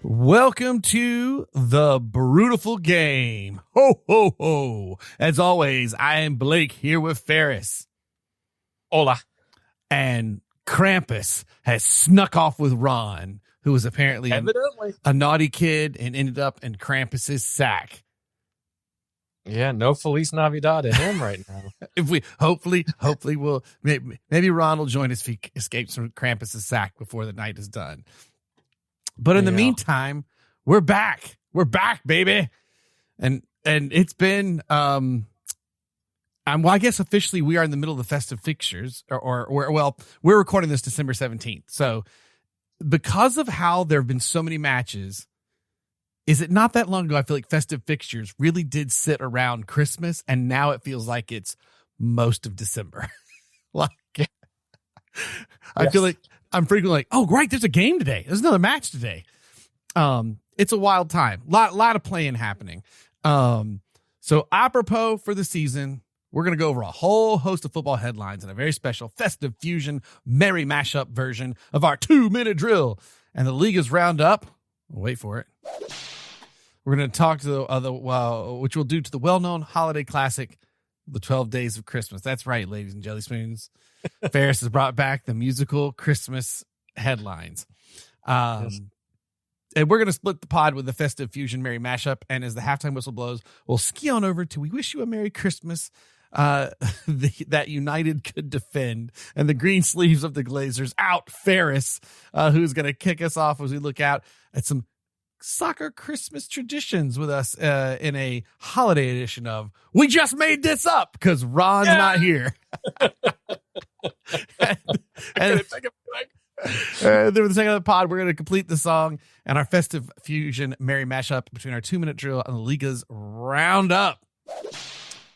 Welcome to the Brewtiful Game. Ho, ho, ho. As always, I am Blake here with Ferris. Hola. And Krampus has snuck off with Ron, who was apparently a naughty kid and ended up in Krampus's sack. Yeah, no Feliz Navidad to him right now. If we hopefully we'll maybe Ron will join us if he escapes from Krampus's sack before the night is done. But in the meantime, we're back. We're back, baby. And it's been well, I guess officially we are in the middle of the festive fixtures, or we're recording this December 17th. So because of how there have been so many matches, is it not that long ago I feel like festive fixtures really did sit around Christmas, and now it feels like it's most of December. I feel like I'm frequently like, oh, right, there's a game today. There's another match today. It's a wild time. Lot of playing happening. So apropos for the season, we're going to go over a whole host of football headlines and a very special festive fusion, merry mashup version of our 2-minute drill. And the league is roundup. Wait for it. We're going to talk to which we'll do to the well-known holiday classic, The 12 Days of Christmas. That's right, ladies and jelly spoons. Ferris has brought back the musical Christmas headlines. Yes. And we're going to split the pod with the festive fusion merry mashup. And as the halftime whistle blows, we'll ski on over to We Wish You a Merry Christmas, that United could defend, and the green sleeves of the Glazers out Ferris, who's going to kick us off as we look out at some soccer Christmas traditions with us in a holiday edition of We Just Made This Up, because Ron's not here. and then with the second of the pod, we're going to complete the song and our festive fusion merry mashup between our 2-minute drill and the Liga's roundup.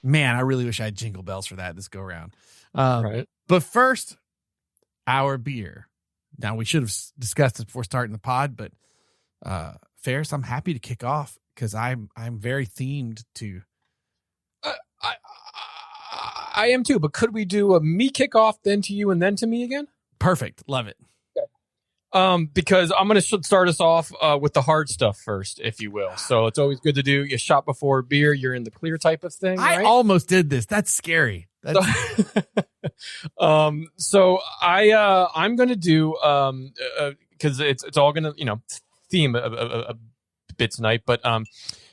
Man, I really wish I had jingle bells for that this go around. Right. But first, our beer. Now, we should have discussed this before starting the pod, but Ferris, I'm happy to kick off because I'm very themed to. I am too, but could we do a me kickoff, then to you, and then to me again? Perfect. Love it. Okay. Because I'm going to start us off with the hard stuff first, if you will. So it's always good to do a shot before beer. You're in the clear type of thing. I almost did this. That's scary. So I'm going to do because it's all going to theme a bit tonight, but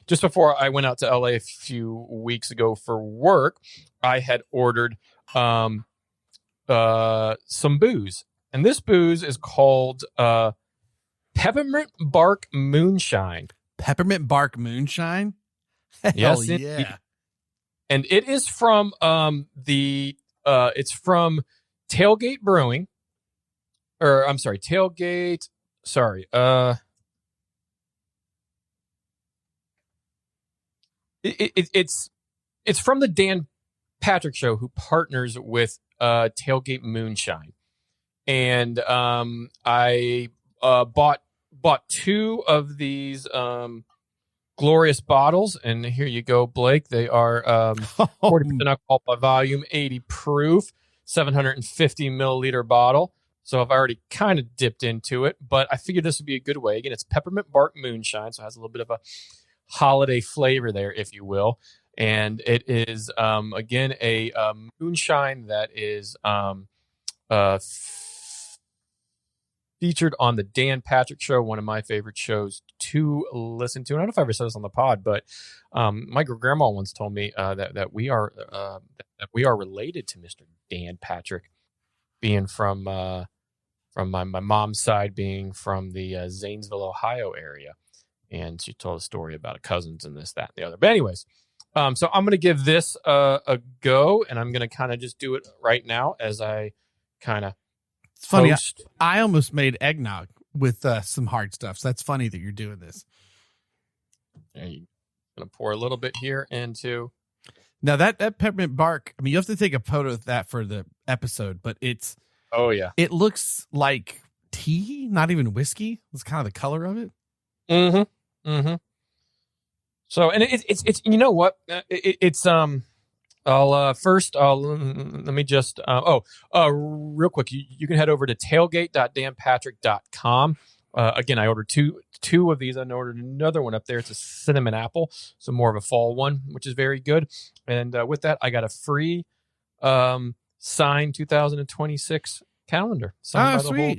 just before I went out to LA a few weeks ago for work, I had ordered some booze, and this booze is called Peppermint Bark Moonshine. Peppermint Bark Moonshine? Hell yes, yeah. And it is from it's from Tailgate Brewing, or I'm sorry, Tailgate. Sorry, it's from the Dan Patrick Show, who partners with Tailgate Moonshine, and I bought 2 of these glorious bottles, and here you go, Blake. They are 40% alcohol by volume, 80 proof, 750 milliliter bottle. So I've already kind of dipped into it, but I figured this would be a good way. Again, it's Peppermint Bark Moonshine, so it has a little bit of a holiday flavor there, if you will. And it is, again, a moonshine that is featured on the Dan Patrick Show, one of my favorite shows to listen to. And I don't know if I ever said this on the pod, but my grandma once told me that we are related to Mr. Dan Patrick, being from my mom's side, being from the Zanesville, Ohio area. And she told a story about cousins and this, that, and the other. But anyways, so I'm going to give this a go, and I'm going to kind of just do it right now as I kind of. It's funny. I almost made eggnog with some hard stuff. So that's funny that you're doing this. I'm going to pour a little bit here into. Now that peppermint bark, I mean, you have to take a photo of that for the episode, but it's. Oh, yeah. It looks like tea, not even whiskey. It's kind of the color of it. Mm-hmm. Mm-hmm. So, and it's you know what? Let me just real quick. You can head over to tailgate.danpatrick.com Again, I ordered two of these. I ordered another one up there. It's a cinnamon apple, so more of a fall one, which is very good. And with that, I got a free signed 2026 calendar signed by the whole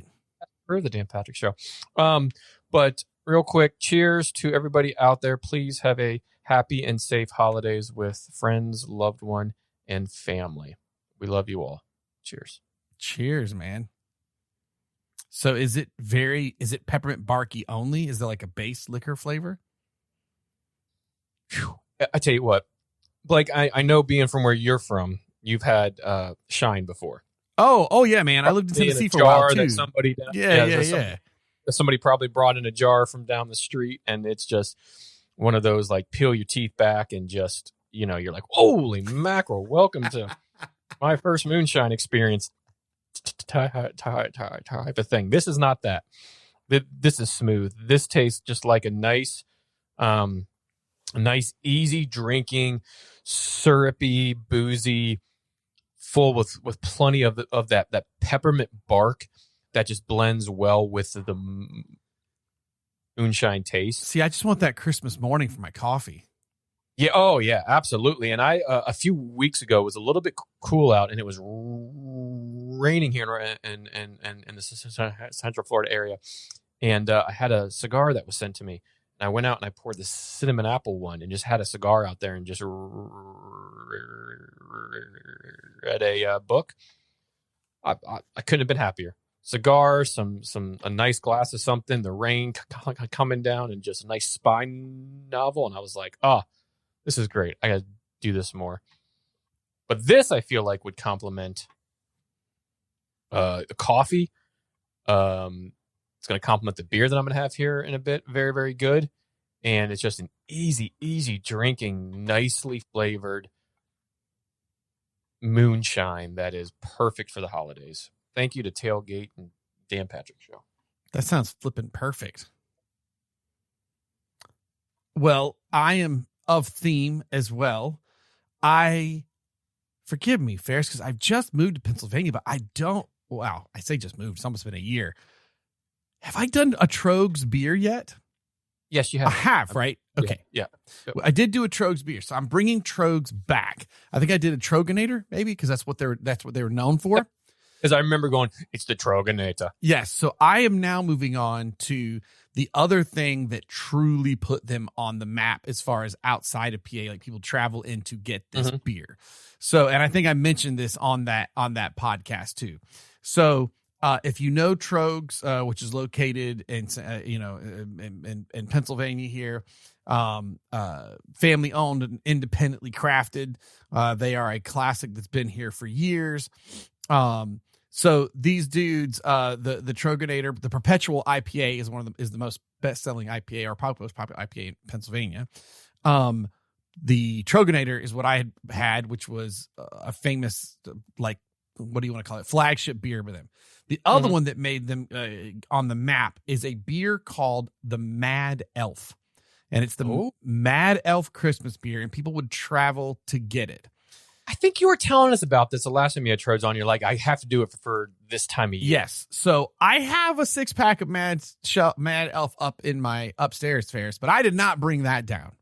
for the Dan Patrick Show. But real quick, cheers to everybody out there. Please have a happy and safe holidays with friends, loved one, and family. We love you all. Cheers. Cheers, man. So is it peppermint barky only? Is there like a base liquor flavor? Whew. I tell you what, Blake, I know being from where you're from, you've had Shine before. Oh yeah, man. I lived in Tennessee for a while too. Somebody probably brought in a jar from down the street, and it's just one of those like peel your teeth back and just, you're like, holy mackerel, welcome to my first moonshine experience type of thing. This is not that. This is smooth. This tastes just like a nice, easy drinking, syrupy, boozy, full with plenty of that peppermint bark that just blends well with the moonshine taste. See, I just want that Christmas morning for my coffee. Yeah. Oh, yeah. Absolutely. And I a few weeks ago it was a little bit cool out, and it was raining here in the Central Florida area, and I had a cigar that was sent to me, and I went out and I poured the cinnamon apple one, and just had a cigar out there and just read a book. I couldn't have been happier. Cigar, a nice glass of something, the rain coming down, and just a nice spy novel, and I was like, this is great. I got to do this more. But this, I feel like, would complement coffee. It's going to complement the beer that I'm going to have here in a bit. Very, very good. And it's just an easy drinking, nicely flavored moonshine that is perfect for the holidays. Thank you to Tailgate and Dan Patrick Show. That sounds flippin' perfect. Well, I am of theme as well. Forgive me, Ferris, because I've just moved to Pennsylvania, but I say just moved. It's almost been a year. Have I done a Trogs beer yet? Yes, you have. I have, right? Okay. Yeah. I did do a Trogs beer, so I'm bringing Trogs back. I think I did a Troganator, maybe, because that's what they were known for. Because I remember going, it's the Troganator. Yes. So I am now moving on to the other thing that truly put them on the map as far as outside of PA, like people travel in to get this beer. So, and I think I mentioned this on that podcast too. So, if you know Trogs, which is located in Pennsylvania here, family owned and independently crafted. They are a classic that's been here for years. So these dudes, the Troganator, the Perpetual IPA is the most best-selling IPA, or probably most popular IPA in Pennsylvania. The Troganator is what I had, which was a famous, like, what do you want to call it, flagship beer with them. The other one that made them on the map is a beer called the Mad Elf, and it's the Mad Elf Christmas beer, and people would travel to get it. I think you were telling us about this the last time you had Trogs on. You're like, I have to do it for this time of year. Yes. So I have a 6-pack of Mad Elf up in my upstairs, Ferris, but I did not bring that down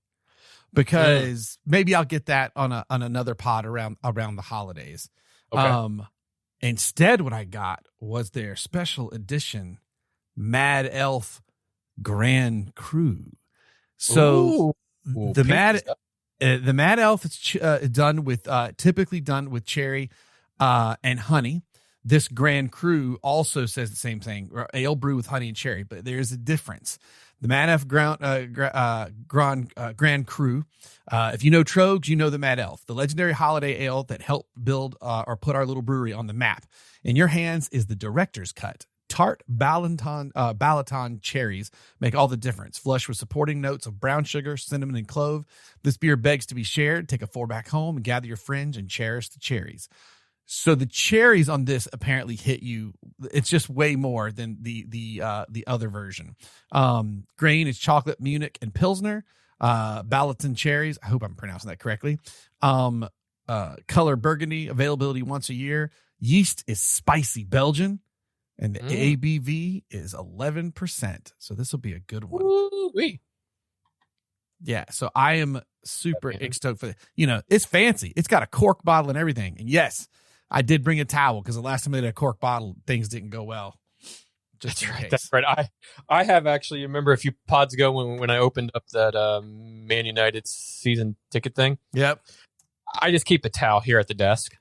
because maybe I'll get that on another pod around the holidays. Okay. Instead, what I got was their special edition Mad Elf Grand Cru. So the Mad Elf is typically done with cherry and honey. This Grand Cru also says the same thing, ale brew with honey and cherry, but there's a difference. The Mad Elf Grand Cru. If you know Trogs, you know the Mad Elf, the legendary holiday ale that helped build or put our little brewery on the map. In your hands is the director's cut. Tart Balaton cherries make all the difference. Flush with supporting notes of brown sugar, cinnamon, and clove. This beer begs to be shared. Take a 4-pack home and gather your friends and cherish the cherries. So the cherries on this apparently hit you. It's just way more than the other version. Grain is chocolate, Munich, and Pilsner. Balaton cherries. I hope I'm pronouncing that correctly. Color burgundy. Availability once a year. Yeast is spicy Belgian. And the ABV is 11%. So this will be a good one. Woo-wee. Yeah. So I am super stoked for it. You know, it's fancy. It's got a cork bottle and everything. And yes, I did bring a towel because the last time I did a cork bottle, things didn't go well. That's right. I have actually, remember a few pods ago when I opened up that Man United season ticket thing. Yep. I just keep the towel here at the desk,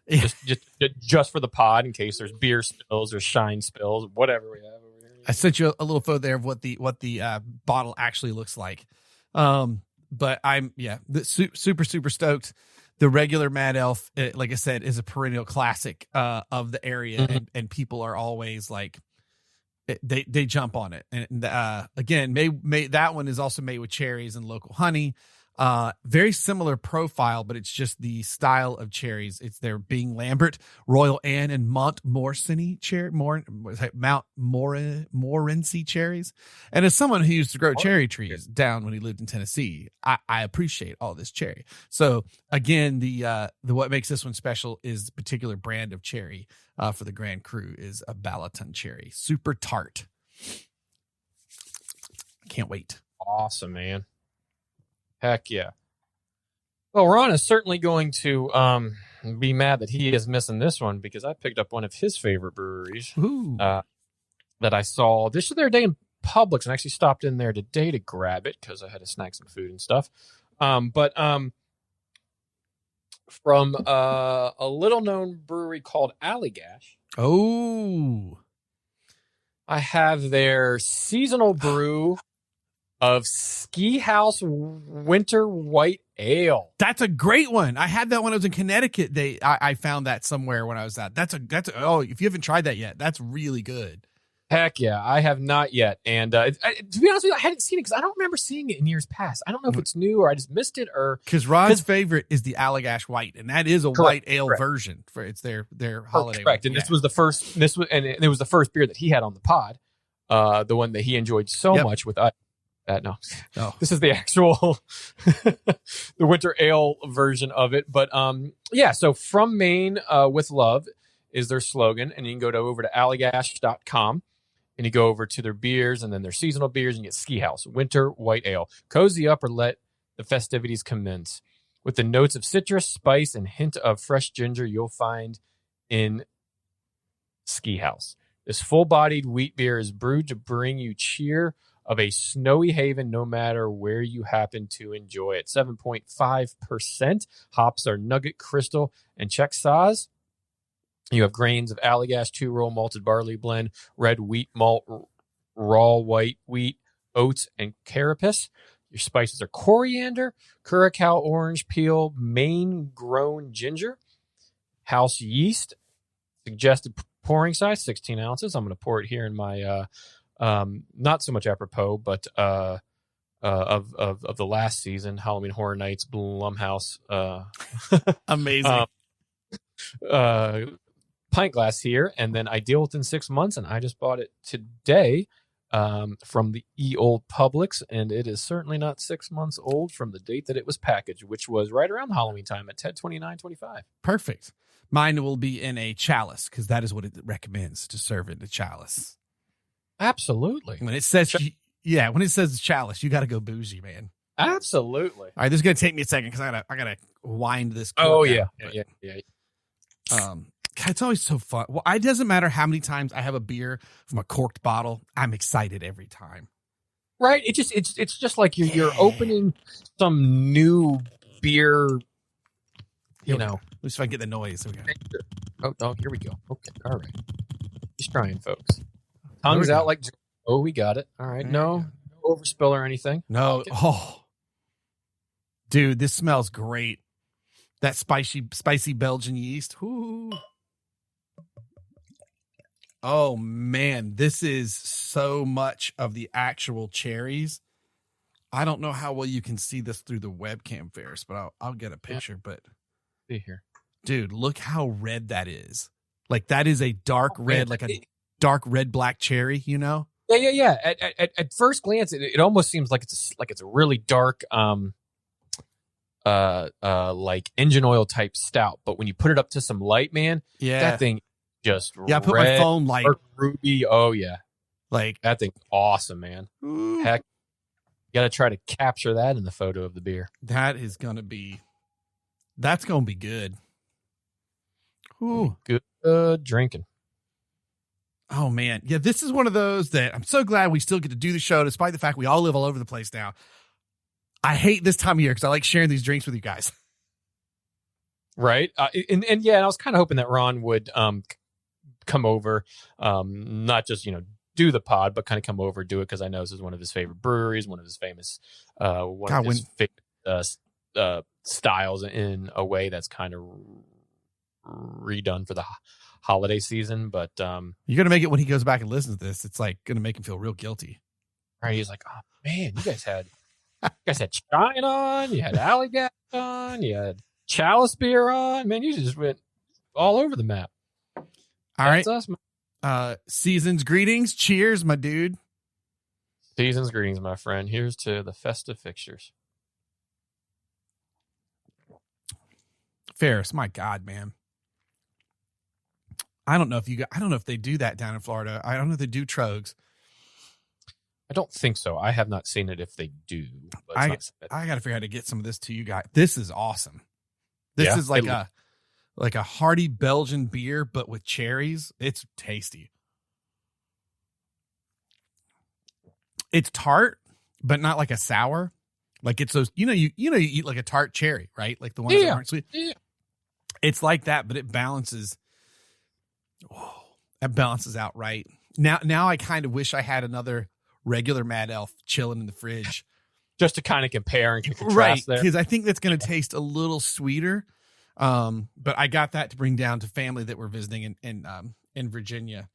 just for the pod in case there's beer spills or shine spills, whatever we have over here. I sent you a little photo there of what the bottle actually looks like. But I'm super stoked. The regular Mad Elf, like I said, is a perennial classic of the area, and people are always like. They jump on it. And again, that one is also made with cherries and local honey. Very similar profile, but it's just the style of cherries. It's their Bing Lambert, Royal Anne, and Montmorency cherries. And as someone who used to grow cherry trees down when he lived in Tennessee, I appreciate all this cherry. So again, the what makes this one special is the particular brand of cherry for the Grand Cru is a Balaton cherry, super tart. Can't wait. Awesome, man. Heck yeah. Well, Ron is certainly going to be mad that he is missing this one because I picked up one of his favorite breweries that I saw this other day in Publix and actually stopped in there today to grab it because I had to snack some food and stuff. But from a little-known brewery called Allagash. Oh. I have their seasonal brew of Ski House Winter White Ale. That's a great one. I had that when I was in Connecticut. I found that somewhere when I was out. If you haven't tried that yet, that's really good. Heck yeah, I have not yet. And to be honest with you, I hadn't seen it because I don't remember seeing it in years past. I don't know if it's new or I just missed it or because Rod's favorite is the Allagash White, and that is a white ale version for it's their holiday. Correct. And this was the first. It was the first beer that he had on the pod. The one that he enjoyed so much with us. This is the actual the winter ale version of it. But so from Maine with love is their slogan, and you can go over to allagash.com and you go over to their beers and then their seasonal beers and you get Ski House Winter White Ale. Cozy up or let the festivities commence with the notes of citrus, spice, and hint of fresh ginger you'll find in Ski House. This full-bodied wheat beer is brewed to bring you cheer of a snowy haven no matter where you happen to enjoy it. 7.5%. Hops are Nugget, Crystal, and Czech Saaz. You have grains of Allagash 2-roll malted barley blend, red wheat malt, raw white wheat, oats, and carapace. Your spices are coriander, curacao orange peel, Maine-grown ginger, house yeast. Suggested pouring size, 16 ounces. I'm going to pour it here in my... not so much apropos, but of the last season, Halloween Horror Nights, Blumhouse, amazing, pint glass here, and then ideal within 6 months, and I just bought it today from the old Publix, and it is certainly not 6 months old from the date that it was packaged, which was right around Halloween time at 10/29/25. Perfect. Mine will be in a chalice because that is what it recommends to serve in the chalice. Absolutely. When it says chalice, you got to go bougie, man. Absolutely. All right, this is gonna take me a second because I gotta wind this. Oh yeah. It's always so fun. Well, it doesn't matter how many times I have a beer from a corked bottle. I'm excited every time. Right. It's just like you're opening some new beer. You know. At least if I can get the noise. Oh, here we go. Okay. All right. Just trying, folks. Tongues out like, oh, we got it. All right. No overspill or anything. No. Oh, dude, this smells great. That spicy Belgian yeast. Ooh. Oh, man. This is so much of the actual cherries. I don't know how well you can see this through the webcam, Ferris, but I'll get a picture. But see here. Dude, look how red that is. Like, that is a dark red, like a dark red black cherry, you know? Yeah. At first glance, it almost seems like it's a really dark, like engine oil type stout. But when you put it up to some light, man, that thing just Yeah, I put my red, phone light. dark ruby. Oh yeah, Like, that thing's awesome, man. ooh, Heck, you got to try to capture that in the photo of the beer. that's gonna be good. Ooh. Good drinking. Oh man. Yeah, this is one of those that I'm so glad we still get to do the show despite the fact we all live all over the place now. I hate this time of year because I like sharing these drinks with you guys. Right. And I was kind of hoping that Ron would come over, not just, do the pod, but kind of come over, do it. Cause I know this is one of his favorite breweries, one of his famous, favorite styles in a way that's kind of redone for the holiday season. But you're going to make it when he goes back and listens to this. It's like going to make him feel real guilty. Right. He's like, oh man, you guys had Shine on, you had Alleygash on, you had Chalice beer on. Man, you just went all over the map. All right. That's us, man. Season's greetings. Cheers, my dude. Season's greetings, my friend. Here's to the festive fixtures. Ferris, my God, man. I don't know if they do that down in Florida. I don't know if they do trogs. I don't think so. I have not seen it if they do. But I got to figure out how to get some of this to you guys. This is awesome. This is like a hearty Belgian beer, but with cherries. It's tasty. It's tart, but not like a sour. Like it's those, you eat like a tart cherry, right? Like the ones that aren't sweet. Yeah. It's like that, but it balances. Oh, that balances out right. Now I kind of wish I had another regular Mad Elf chilling in the fridge. Just to kind of compare and contrast right, there. because I think that's going to taste a little sweeter. But I got that to bring down to family that we're visiting in Virginia,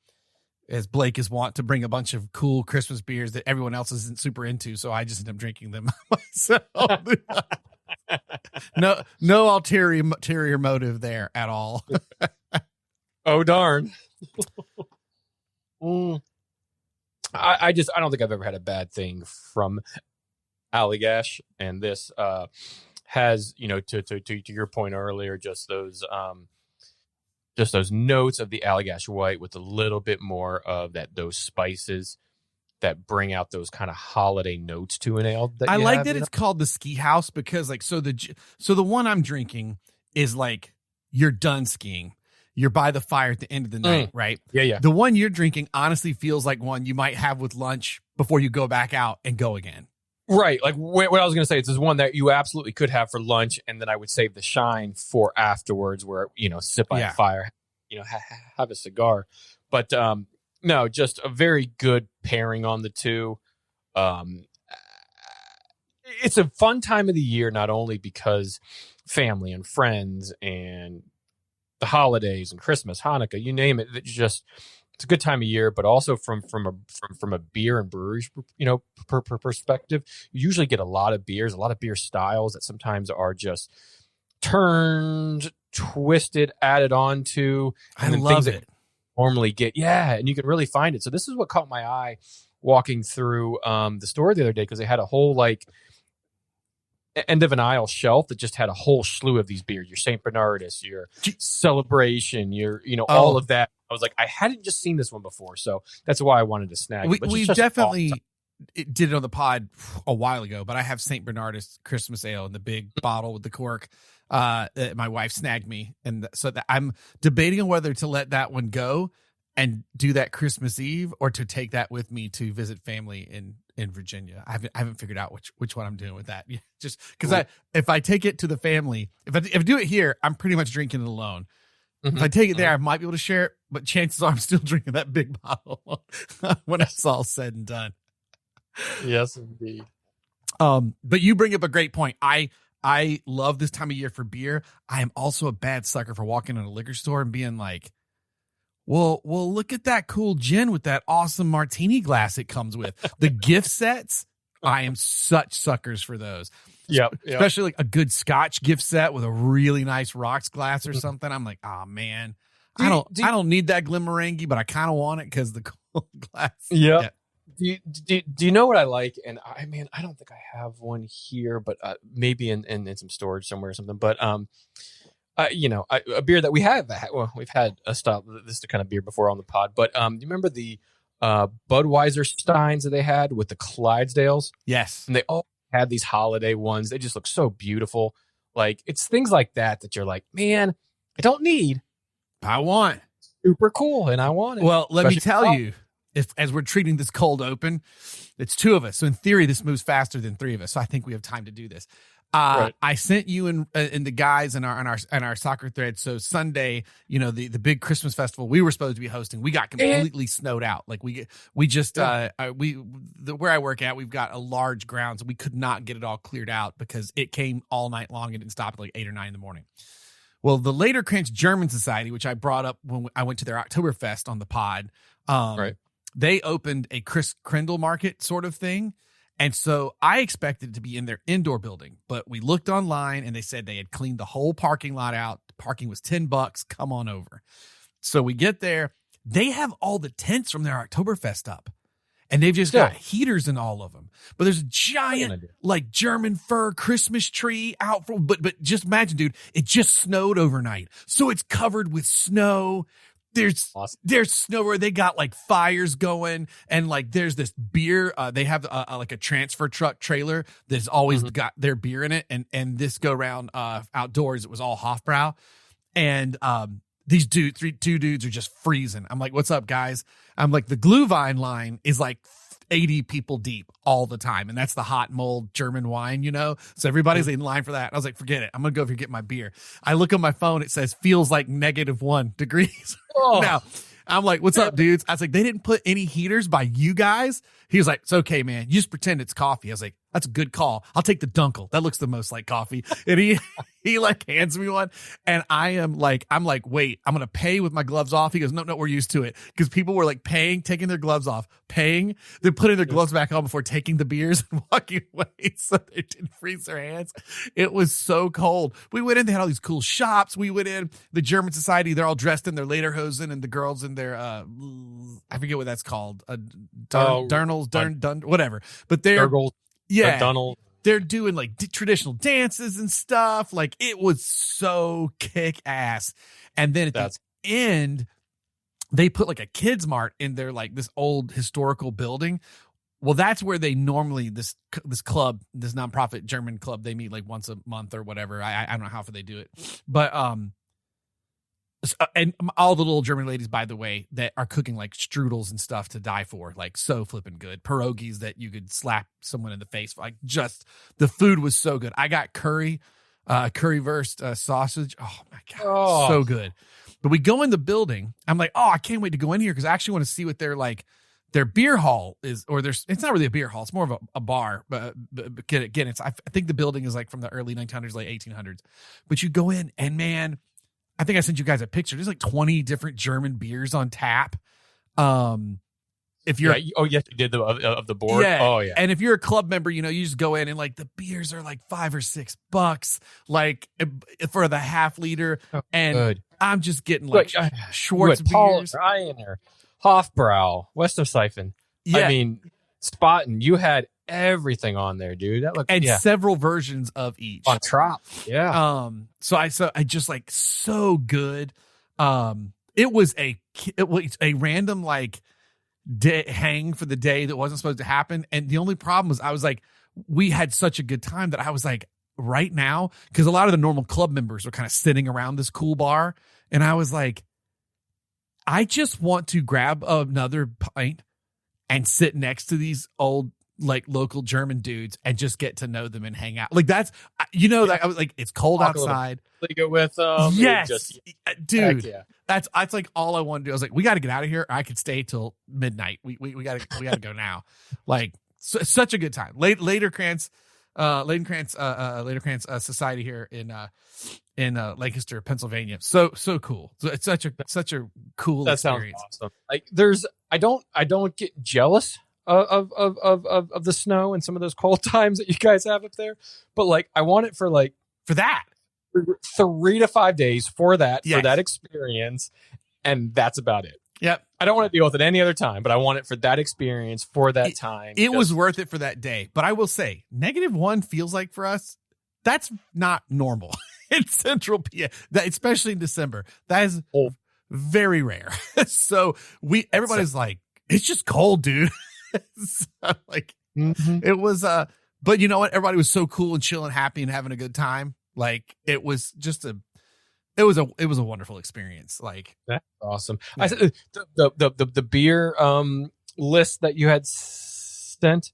as Blake is wont to bring a bunch of cool Christmas beers that everyone else isn't super into. So I just end up drinking them myself. No ulterior motive there at all. Oh, darn. I don't think I've ever had a bad thing from Alleygash, and this has, to your point earlier, just those notes of the Alleygash white with a little bit more of those spices that bring out those kind of holiday notes to an ale. I like that it's called the Ski House because so the one I'm drinking is like you're done skiing. You're by the fire at the end of the night, right? Yeah. The one you're drinking honestly feels like one you might have with lunch before you go back out and go again. Right. Like what I was going to say, it's one that you absolutely could have for lunch, and then I would save the shine for afterwards where, sit by a fire, have a cigar. But no, just a very good pairing on the two. It's a fun time of the year, not only because family and friends and the holidays and Christmas, Hanukkah, you name it. It's a good time of year, but also from a beer and brewery, perspective, you usually get a lot of beer styles that sometimes are just turned, twisted, added on to. I love it. Normally get, and you can really find it. So this is what caught my eye walking through the store the other day, because they had a whole end of an aisle shelf that just had a whole slew of these beers. Your St. Bernardus, your Celebration, your all of that. I was like, I hadn't just seen this one before, so that's why I wanted to snag it. We definitely did it on the pod a while ago, but I have St. Bernardus Christmas Ale in the big bottle with the cork. My wife snagged me, and so that I'm debating on whether to let that one go and do that Christmas Eve, or to take that with me to visit family in Virginia. I haven't figured out which one I'm doing with that. Just because if I take it to the family, if I do it here, I'm pretty much drinking it alone. Mm-hmm. If I take it there, I might be able to share it, but chances are I'm still drinking that big bottle when it's all said and done. Yes, indeed. But you bring up a great point. I love this time of year for beer. I am also a bad sucker for walking in a liquor store and being like, well, look at that cool gin with that awesome martini glass it comes with. The gift sets, I am such suckers for those. Yep. Especially like a good Scotch gift set with a really nice rocks glass or something. I'm like, oh man, I don't need that Glenmorangie, but I kind of want it because the cool glass. Yep. Yeah. Do you know what I like? And I don't think I have one here, but maybe in some storage somewhere or something. But a beer that we have. Well, we've had a style. This is the kind of beer before on the pod. But do you remember the Budweiser Steins that they had with the Clydesdales? Yes. And they all had these holiday ones. They just look so beautiful. Like, it's things like that you're like, man, I don't need. I want. Super cool, and I want it. Well, let me tell you, as we're treating this cold open, it's 2 of us. So in theory, this moves faster than 3 of us. So I think we have time to do this. Right. I sent you and the guys in our soccer thread. So Sunday, the big Christmas festival we were supposed to be hosting, we got completely snowed out. Like where I work at, we've got a large ground, so we could not get it all cleared out because it came all night long and didn't stop at like 8 or 9 in the morning. Well, the Laterkrantz German Society, which I brought up when I went to their Oktoberfest on the pod, they opened a Chris Krindle market sort of thing. And so I expected it to be in their indoor building, but we looked online and they said they had cleaned the whole parking lot out. The parking was $10. Come on over. So we get there. They have all the tents from their Oktoberfest up, and they've just got heaters in all of them. But there's a giant like German fir Christmas tree out front. But just imagine, dude, it just snowed overnight. So it's covered with snow. There's snow where they got like fires going, and like there's this beer. They have like a transfer truck trailer that's always got their beer in it. And this go round outdoors, it was all Hofbrau. And these two dudes are just freezing. I'm like, what's up, guys? I'm like, the Glühwein line is like 80 people deep all the time. And that's the hot mold German wine, So everybody's in line for that. I was like, forget it. I'm going to go over here and get my beer. I look on my phone. It says feels like -1 degrees. Oh. Now, I'm like, what's up, dudes? I was like, they didn't put any heaters by you guys. He was like, it's okay, man. You just pretend it's coffee. I was like, that's a good call. I'll take the Dunkel. That looks the most like coffee. And he like hands me one. And I'm like, wait, I'm going to pay with my gloves off. He goes, no, we're used to it. Because people were like paying, taking their gloves off, paying, then putting their gloves back on before taking the beers and walking away so they didn't freeze their hands. It was so cold. We went in, they had all these cool shops. We went in, the German Society, they're all dressed in their lederhosen, and the girls in their, I forget what that's called. Whatever. But they're, they're doing like traditional dances and stuff. Like, it was so kick ass. And then at the end, they put like a kids mart in their like this old historical building. Well, that's where they normally, this club, this nonprofit German club, they meet like once a month or whatever. I don't know how often they do it, but and all the little German ladies, by the way, that are cooking like strudels and stuff to die for, like so flipping good. Pierogies that you could slap someone in the face. Like, just the food was so good. I got currywurst sausage. Oh my God. So good. But we go in the building. I'm like, I can't wait to go in here because I actually want to see what their beer hall is, or it's not really a beer hall. It's more of a bar, but again, I think the building is like from the early 1900s, late 1800s. But you go in and, man, I think I sent you guys a picture. There's like 20 different German beers on tap. If you're, you did of the board. Yeah. Oh yeah. And if you're a club member, you just go in and like the beers are like $5 or $6, like for the half liter. And good. I'm just getting like Schwartz beers, Ryanair, Hofbrau, Westersiphon. Yeah. I mean, Spaten. You had everything on there, dude. That looked several versions of each on Trop. Yeah. So I just like so good. It was a random like hang for the day that wasn't supposed to happen, and the only problem was I was like, we had such a good time that I was like, right now, because a lot of the normal club members were kind of sitting around this cool bar, and I was like, I just want to grab another pint and sit next to these old like local German dudes and just get to know them and hang out. Like, that's, that I was like, it's cold outside. Go with yes, dude. Yeah. That's like all I want to do. I was like, we got to get out of here. I could stay till midnight. We got to go now. Like, such a good time. Laterkrantz Society here in Lancaster, Pennsylvania. So cool. So it's such a cool experience. Sounds awesome. Like, I don't get jealous of the snow and some of those cold times that you guys have up there, but like, I want it for that 3 to 5 days for that experience, and that's about it. Yep. I don't want to deal with it any other time, but I want it for that experience for that time. It was worth it for that day. But I will say, -1 feels like for us, that's not normal. in central PA, that especially in December. That is very rare. So everybody's like, it's just cold, dude. So, like, it was, but you know what? Everybody was so cool and chill and happy and having a good time. Like, it was just it was a wonderful experience. Like, that's awesome. Yeah. I said the beer list that you had sent.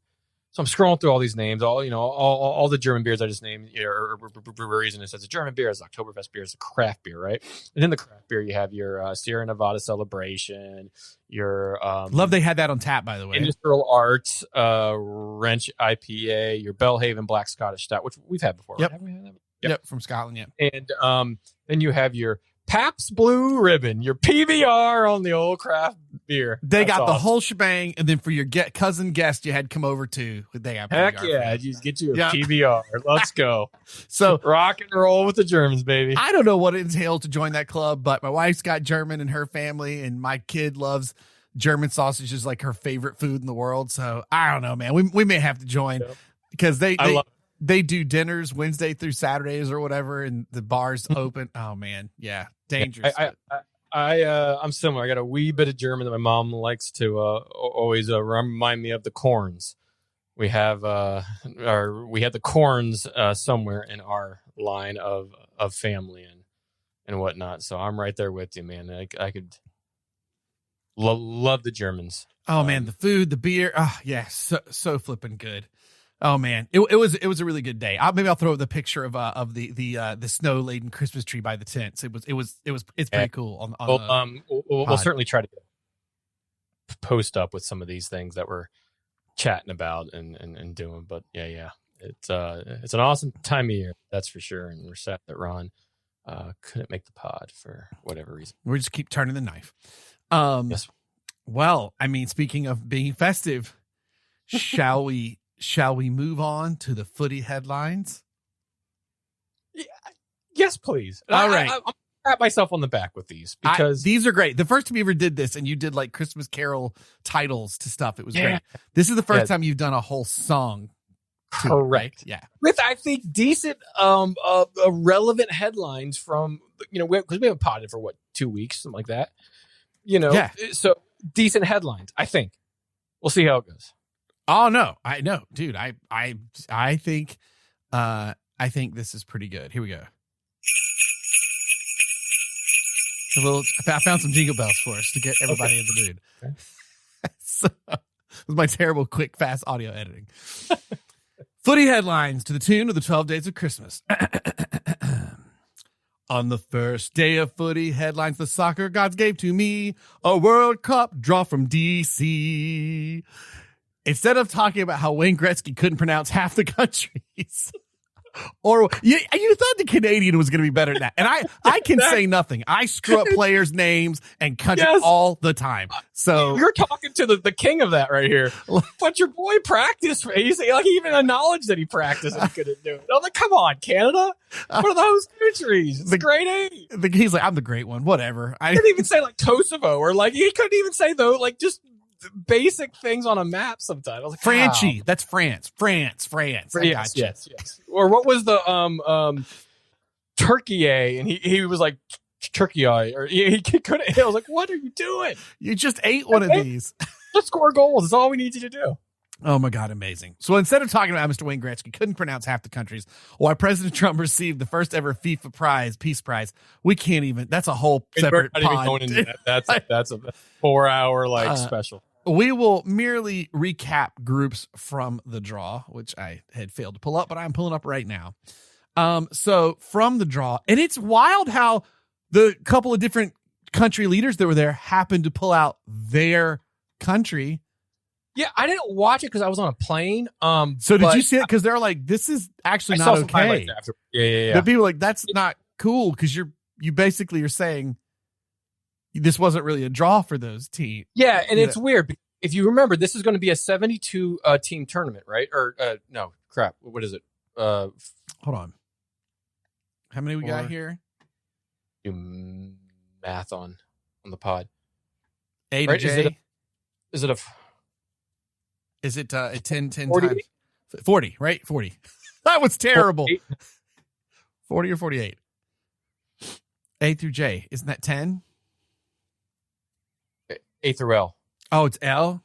So I'm scrolling through all these names, all the German beers I just named, or breweries, and it says a German beer, it's Oktoberfest beer, it's a craft beer, right? And in the craft beer, you have your Sierra Nevada Celebration, your love they had that on tap, by the way. Industrial Arts Wrench IPA, your Bellhaven Black Scottish Stout, which we've had before. Yep. Right? Haven't we had that? Yep, from Scotland, yeah. And then you have your Pabst Blue Ribbon, your PBR on the old craft beer. They got the whole shebang, and then for your cousin guest, you had come over to. They got heck PBR yeah, just get you a PBR. Let's go. So rock and roll with the Germans, baby. I don't know what it entails to join that club, but my wife's got German in her family, and my kid loves German sausages, like her favorite food in the world. So I don't know, man. We may have to join because they do dinners Wednesday through Saturdays or whatever, and the bar's open. Oh man, yeah, dangerous. I'm similar. I got a wee bit of German that my mom likes to always remind me of the corns. We have the corns somewhere in our line of family and whatnot. So I'm right there with you, man. I could love the Germans. Oh man, the food, the beer. Oh yeah, so flipping good. Oh man, it was a really good day. Maybe I'll throw the picture of the snow laden Christmas tree by the tents. It's pretty cool. We'll certainly try to post up with some of these things that we're chatting about and doing. But yeah, it's an awesome time of year, that's for sure. And we're sad that Ron couldn't make the pod for whatever reason. We just keep turning the knife. Yes. Well, I mean, speaking of being festive, shall we move on to the footy headlines? Yeah, yes, please. All right. I'm going to pat myself on the back with these because these are great. The first time you ever did this and you did like Christmas Carol titles to stuff, it was great. This is the first time you've done a whole song. Correct. Right? Yeah. With, I think, decent, relevant headlines from, because we haven't potted for 2 weeks, something like that. So decent headlines, I think. We'll see how it goes. Oh no, I know, dude. I think this is pretty good. Here we go. I found some jingle bells for us to get everybody in the mood. Okay. So, this is my terrible, quick, fast audio editing. Footy headlines to the tune of the 12 Days of Christmas. On the first day of footy headlines, the soccer gods gave to me a World Cup draw from DC. Instead of talking about how Wayne Gretzky couldn't pronounce half the countries, or you thought the Canadian was going to be better than that. And I can say nothing. I screw up players' names and countries all the time. So you're talking to the king of that right here. But your boy practiced. He even acknowledged that he practiced and he couldn't do it. I'm like, come on, Canada. What are those countries? It's the grade A. He's like, I'm the great one. Whatever. I couldn't even say like Kosovo or like he couldn't even say though like just basic things on a map sometimes. I was like, Franchi, that's France. Yes. Or what was the Turkey and he was like Turkey or he couldn't. I was like, what are you doing? You just ate one of these. Just score goals. That's all we need you to do. Oh my God, amazing. So instead of talking about Mr. Wayne Gretzky couldn't pronounce half the countries, why President Trump received the first ever FIFA Peace Prize, we can't even, that's a whole separate pod. Even going into that. That's a 4-hour special. We will merely recap groups from the draw, which I had failed to pull up, but I'm pulling up right now. So from the draw, and it's wild how the couple of different country leaders that were there happened to pull out their country. Yeah, I didn't watch it because I was on a plane. So did you see it? Because they're like, this is actually not okay. Yeah. But people are like, that's not cool because you basically are saying this wasn't really a draw for those teams. Yeah, and it's weird. If you remember, this is going to be a 72 team tournament, right? Or no, crap. What is it? Hold on. How many we got here? Do math on the pod. A to J. Is it a 10 40? times 40, right? 40. That was terrible. 40 or 48? A through J. Isn't that 10? A through L. Oh, it's L?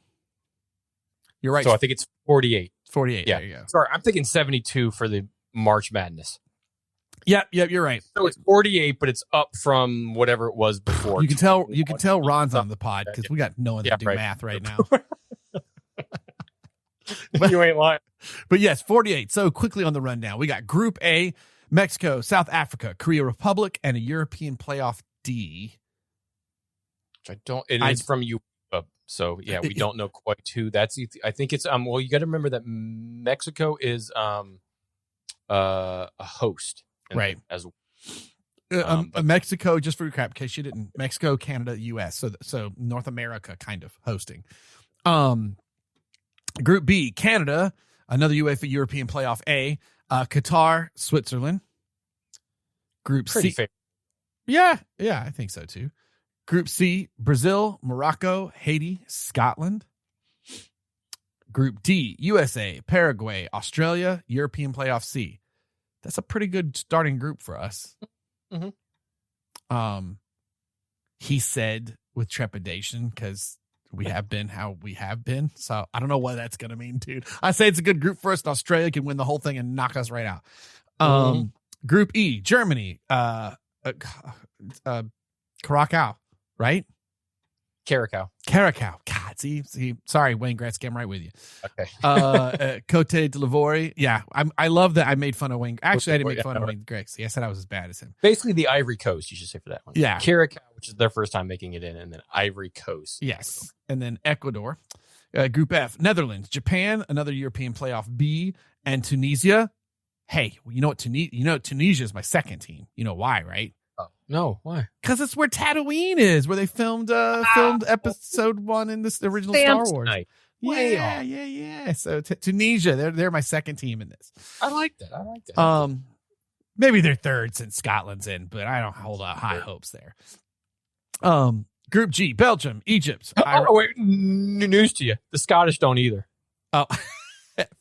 You're right. So I think it's 48. 48. Yeah. There you go. Sorry, I'm thinking 72 for the March Madness. Yep, you're right. So it's 48, but it's up from whatever it was before. You can tell Ron's on the pod because we got no one to do math right now. You ain't lying. But yes, 48. So quickly on the rundown. We got Group A, Mexico, South Africa, Korea Republic, and a European playoff D. Which I don't. It's from you. So yeah, we don't know quite who that's. I think it's Well, you got to remember that Mexico is a host, right? As Mexico, just for recap, in case you didn't, Mexico, Canada, U.S. So North America kind of hosting. Group B, Canada, another UEFA European playoff A, Qatar, Switzerland. Group Pretty C, fair. yeah, I think so too. Group C, Brazil, Morocco, Haiti, Scotland. Group D, USA, Paraguay, Australia, European playoff C. That's a pretty good starting group for us. Mm-hmm. He said with trepidation because we have been how we have been. So I don't know what that's going to mean, dude. I say it's a good group for us. And Australia can win the whole thing and knock us right out. Group E, Germany, Curacao, right? Caracau. God, see. Sorry, Wayne Gretzky, I'm right with you. Okay. Cote d'Ivoire. Yeah, I love that I made fun of Wayne. Actually, I didn't make fun of Wayne Gretzky. I said I was as bad as him. Basically, the Ivory Coast, you should say for that one. Yeah. Caracau, which is their first time making it in, and then Ivory Coast. Yes. And then Ecuador. Group F, Netherlands, Japan, another European playoff B, and Tunisia. Hey, you know what? Tunisia is my second team. You know why, right? Oh, no, why? Because it's where Tatooine is, where they filmed episode 1 in this original Star Wars. Night. Yeah. So Tunisia, they're my second team in this. I like that. Maybe they're third since Scotland's in, but I don't hold out high hopes there. Group G, Belgium, Egypt. Wait, news to you: the Scottish don't either. Oh,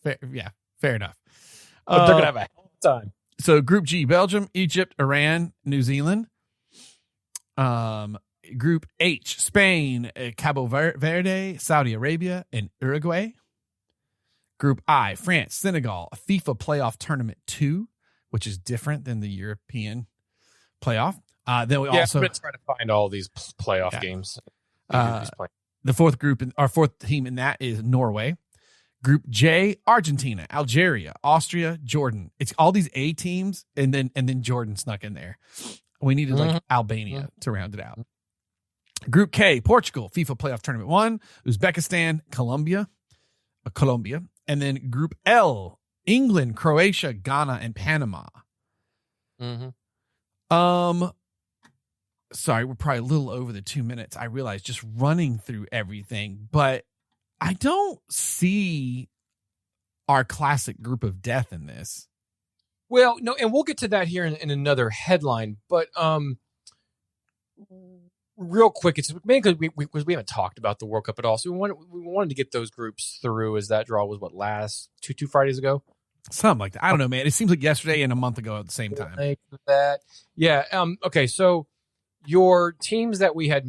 fair enough. They're gonna have a hell of a time. So Group G, Belgium, Egypt, Iran, New Zealand. Group H, Spain, Cabo Verde, Saudi Arabia, and Uruguay. Group I, France, Senegal, a FIFA playoff tournament 2, which is different than the European playoff. Then we also I'm going to try to find all these playoff games. The fourth group, our fourth team in that is Norway. Group J, Argentina, Algeria, Austria, Jordan. It's all these A teams, and then Jordan snuck in there. We needed like Albania to round it out. Group K, Portugal, FIFA playoff tournament 1, Uzbekistan, Colombia, and then Group L, England, Croatia, Ghana, and Panama. Sorry, we're probably a little over the 2 minutes. I realize just running through everything, but I don't see our classic group of death in this. Well, no, and we'll get to that here in another headline, but real quick, it's mainly because we haven't talked about the World Cup at all, so we wanted to get those groups through. As that draw was last two Fridays ago, something like that. I don't know, man. It seems like yesterday and a month ago at the same time. Like that, yeah. Okay, so your teams that we had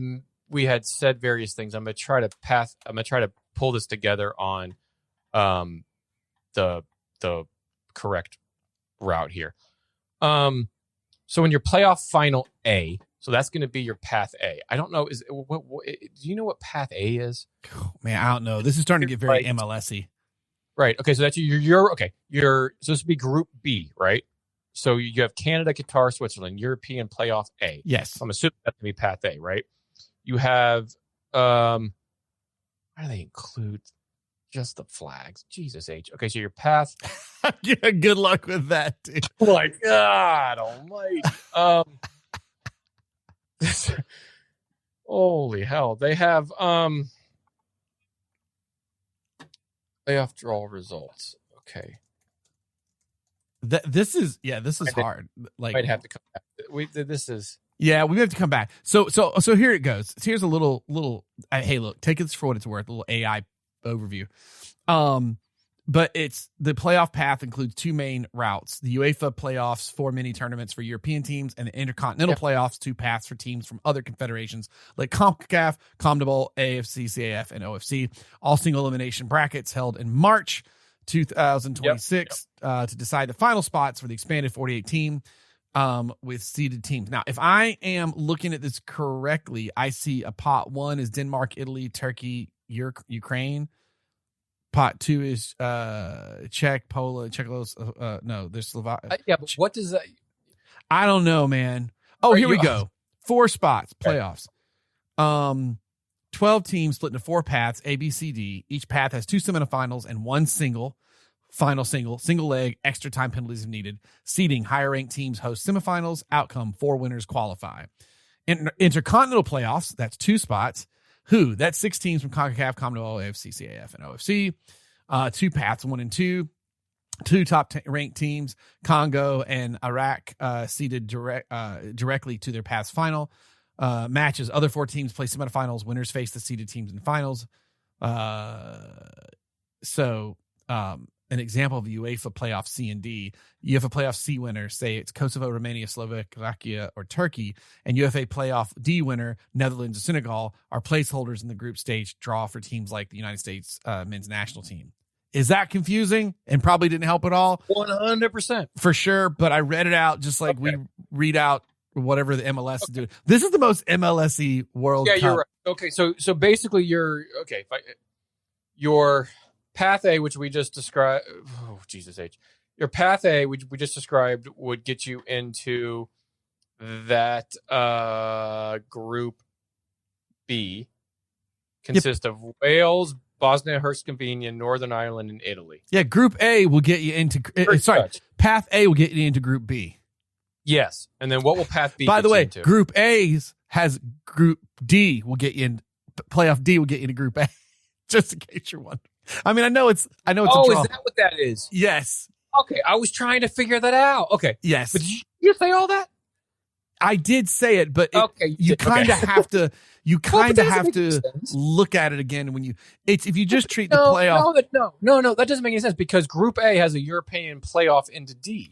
said various things. I'm gonna try to pull this together on the correct route here. So in your playoff final A, so that's going to be your path A. I don't know. Do you know what path A is? Oh, man, I don't know. This is starting to get very MLS-y. Right. Okay. So that's your okay. So this would be Group B, right? So you have Canada, Qatar, Switzerland, European playoff A. Yes. I'm assuming that's going to be path A, right? You have why do they include just the flags? Jesus H. Okay, so your path. Yeah, good luck with that, dude. My God almighty. Holy hell. They have playoff draw results. Okay. This is hard. Like, might have to come back. This is yeah, we have to come back. So here it goes. Here's a little. Hey, look, take this for what it's worth. A little AI overview. but it's the playoff path includes two main routes: the UEFA playoffs, 4 mini tournaments for European teams, and the intercontinental playoffs, 2 paths for teams from other confederations like CONCACAF, CONMEBOL, AFC, CAF, and OFC. All single elimination brackets held in March 2026 to decide the final spots for the expanded 48 team with seeded teams. Now, if I am looking at this correctly, I see a pot 1 is Denmark, Italy, Turkey, Ukraine. Pot 2 is Czech, Poland, no, there's Slovakia. But what does that? I don't know, man. Oh, here we go. 4 spots, playoffs. 12 teams split into 4 paths, A, B, C, D. Each path has 2 semifinals and 1 single leg, extra time penalties if needed. Seeding, higher ranked teams host semifinals. Outcome, 4 winners qualify. Intercontinental playoffs, that's 2 spots. That's 6 teams from CONCACAF, CONMEBOL, AFC, CAF, and OFC. 2 paths, 1 and 2. 2 top ranked teams, Congo and Iraq, seeded directly to their paths final. Matches, other 4 teams play semifinals. Winners face the seeded teams in the finals. An example of UEFA playoff C and D, UEFA playoff C winner, say it's Kosovo, Romania, Slovakia, or Turkey, and UEFA playoff D winner, Netherlands or Senegal, are placeholders in the group stage draw for teams like the United States men's national team. Is that confusing and probably didn't help at all? 100%. For sure, but I read it out just like we read out whatever the MLS is doing. This is the most MLS-y World Cup. Yeah, you're right. Okay, so basically your Path A, which we just described, your Path A, which we just described, would get you into that Group B, consist of Wales, Bosnia Herzegovina, Northern Ireland, and Italy. Yeah, Group A will get you into. Path A will get you into Group B. Yes, and then what will Path B? By the way, into? Group A has Group D will get you in. Playoff D will get you into Group A. Just in case you're wondering. I mean, I know it's a draw. Is that what that is? Yes. Okay, I was trying to figure that out. Okay. Yes. But did you say all that? I did say it, but you kind of have to. You kind of have to look at it again when if you just treat the playoff. No, that doesn't make any sense because Group A has a European playoff into D.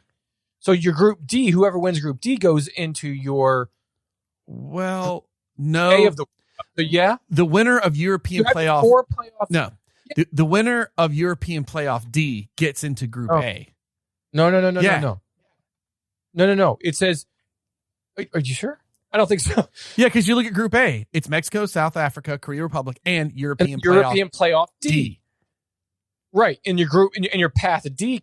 So your Group D, whoever wins Group D goes into your. Well, no. A of the. The winner of European playoff. 4 playoffs. No. The winner of European playoff D gets into Group A. No. It says, are you sure? I don't think so. Yeah, because you look at Group A. It's Mexico, South Africa, Korea Republic, and European playoff D. Right. In your group, in your path D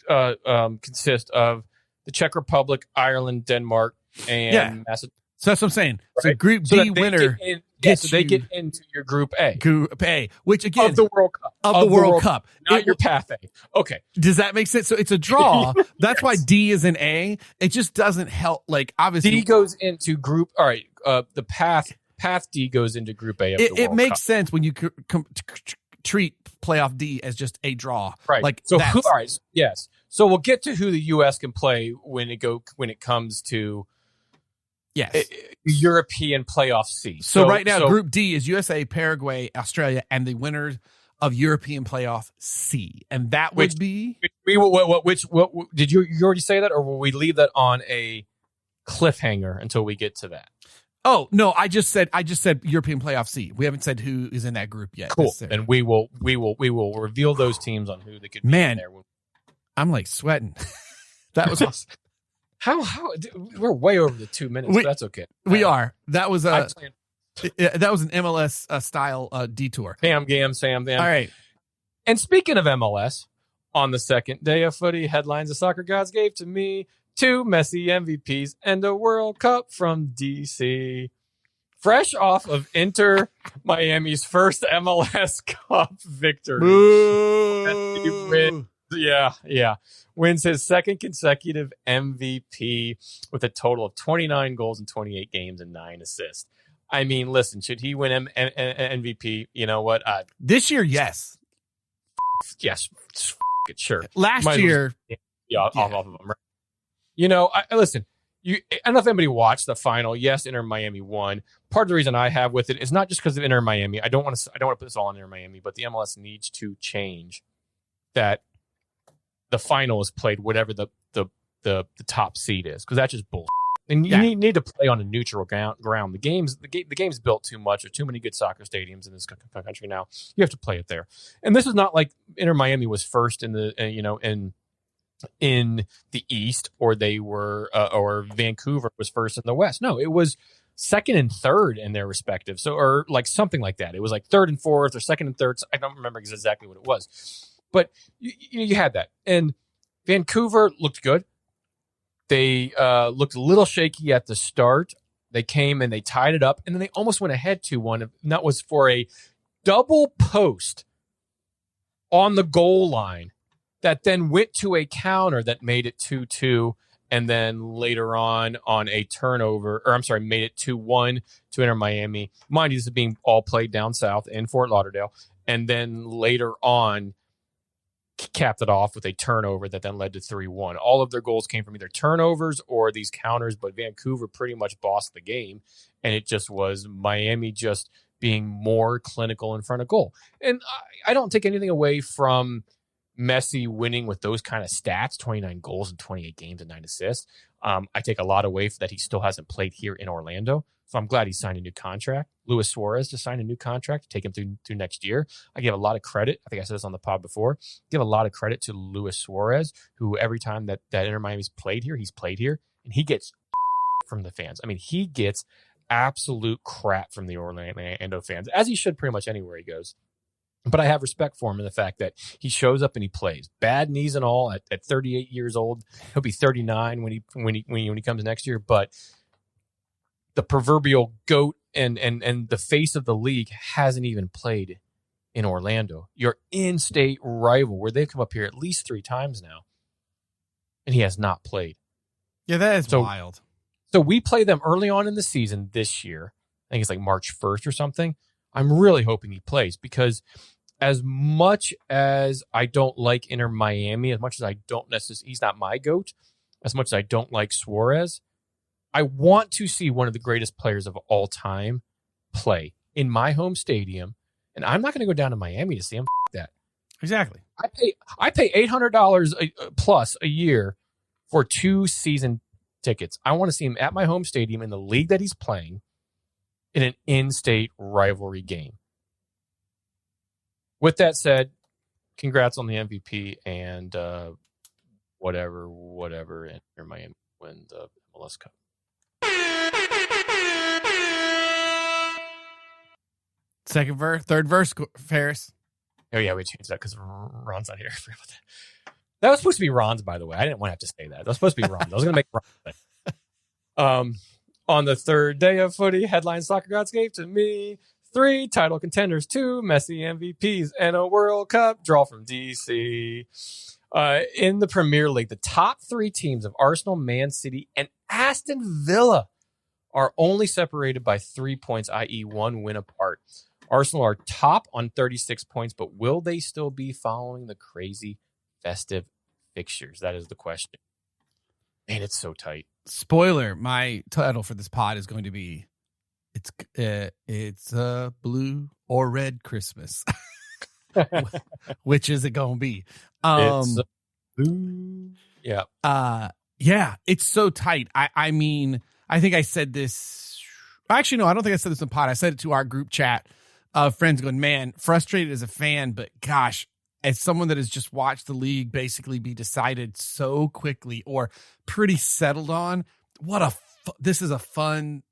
consists of the Czech Republic, Ireland, Denmark, and Macedonia. So that's what I'm saying. Right? So Group D winner they get into your Group A. Group A, which again of the World Cup. Of the World Cup. Not your path A. Okay. Does that make sense? So it's a draw. That's why D is an A. It just doesn't help. Like obviously D goes into Group. All right. The path D goes into Group A of the World Cup. It makes sense when you treat playoff D as just a draw. Right. Like so all right. Yes. So we'll get to who the US can play when it comes to European playoff C. So right now, Group D is USA, Paraguay, Australia, and the winners of European playoff C, and that would be which did you already say that, or will we leave that on a cliffhanger until we get to that? Oh no, I just said European playoff C. We haven't said who is in that group yet. Cool, and we will reveal those teams on who they could be in there. I'm like sweating. That was awesome. How we're way over the 2 minutes. But that's okay. We are. That was an MLS style detour. Sam. All right. And speaking of MLS, on the second day of footy, headlines the soccer gods gave to me 2 Messi MVPs and a World Cup from DC. Fresh off of Inter Miami's first MLS Cup victory. Messi wins. Yeah. Wins his second consecutive MVP with a total of 29 goals in 28 games and 9 assists. I mean, listen, should he win MVP? You know what? This year, yes. Yes. Sure. Last year. Off of him. Right? You know, listen, I don't know if anybody watched the final. Yes, Inter Miami won. Part of the reason I have with it is not just because of Inter Miami. I don't want to put this all on Inter Miami, but the MLS needs to change that the final is played whatever the top seed is, because that's just bull. And you need to play on a neutral ground. The game's built too much. There's too many good soccer stadiums in this country now. You have to play it there. And this is not like Inter Miami was first in the in the East, or they were or Vancouver was first in the West. No, it was second and third in their respective. So, or like something like that. It was like third and fourth or second and third. I don't remember exactly what it was, but you had that. And Vancouver looked good. They looked a little shaky at the start. They came and they tied it up, and then they almost went ahead 2-1. And that was for a double post on the goal line that then went to a counter that made it 2-2. And then later on a turnover, made it 2-1 to Inter Miami. Mind you, this is being all played down south in Fort Lauderdale. And then later on, capped it off with a turnover that then led to 3-1. All of their goals came from either turnovers or these counters, but Vancouver pretty much bossed the game. And it just was Miami just being more clinical in front of goal. And I don't take anything away from Messi winning with those kind of stats, 29 goals in 28 games and 9 assists. I take a lot away that he still hasn't played here in Orlando. So I'm glad he signed a new contract. Luis Suarez just signed a new contract to take him through next year. I give a lot of credit. I think I said this on the pod before. Give a lot of credit to Luis Suarez, who every time that Inter Miami's played here, he's played here, and he gets from the fans. I mean, he gets absolute crap from the Orlando fans, as he should pretty much anywhere he goes. But I have respect for him in the fact that he shows up and he plays. Bad knees and all at 38 years old. He'll be 39 when he comes next year. But the proverbial GOAT and the face of the league hasn't even played in Orlando, your in-state rival, where they've come up here at least 3 times now, and he has not played. Yeah, that is wild. So we play them early on in the season this year. I think it's like March 1st or something. I'm really hoping he plays, because as much as I don't like Inter Miami, as much as I don't necessarily, he's not my GOAT, as much as I don't like Suarez, I want to see one of the greatest players of all time play in my home stadium, and I'm not going to go down to Miami to see him. That exactly. I pay $800 plus a year for 2 season tickets. I want to see him at my home stadium in the league that he's playing in an in-state rivalry game. With that said, congrats on the MVP and whatever, and Inter Miami win the MLS Cup. Third verse, Ferris. Oh yeah, we changed that because Ron's not here. I forgot about that. That was supposed to be Ron's, by the way. I didn't want to have to say that. That was supposed to be Ron's. I was going to make Ron. On the third day of footy, headline soccer gods gave to me 3 title contenders, 2 Messi MVPs, and a World Cup draw from DC. In the Premier League, the top 3 teams of Arsenal, Man City, and Aston Villa are only separated by 3 points, i.e. 1 win apart. Arsenal are top on 36 points, but will they still be following the crazy festive fixtures? That is the question. Man, it's so tight. Spoiler, my title for this pod is going to be it's a blue or red Christmas. Which is it going to be? It's blue. Yeah. Yeah, it's so tight. I mean, I think I said this. Actually, no, I don't think I said this in the pod. I said it to our group chat of friends going, man, frustrated as a fan, but gosh, as someone that has just watched the league basically be decided so quickly or pretty settled on, this is a fun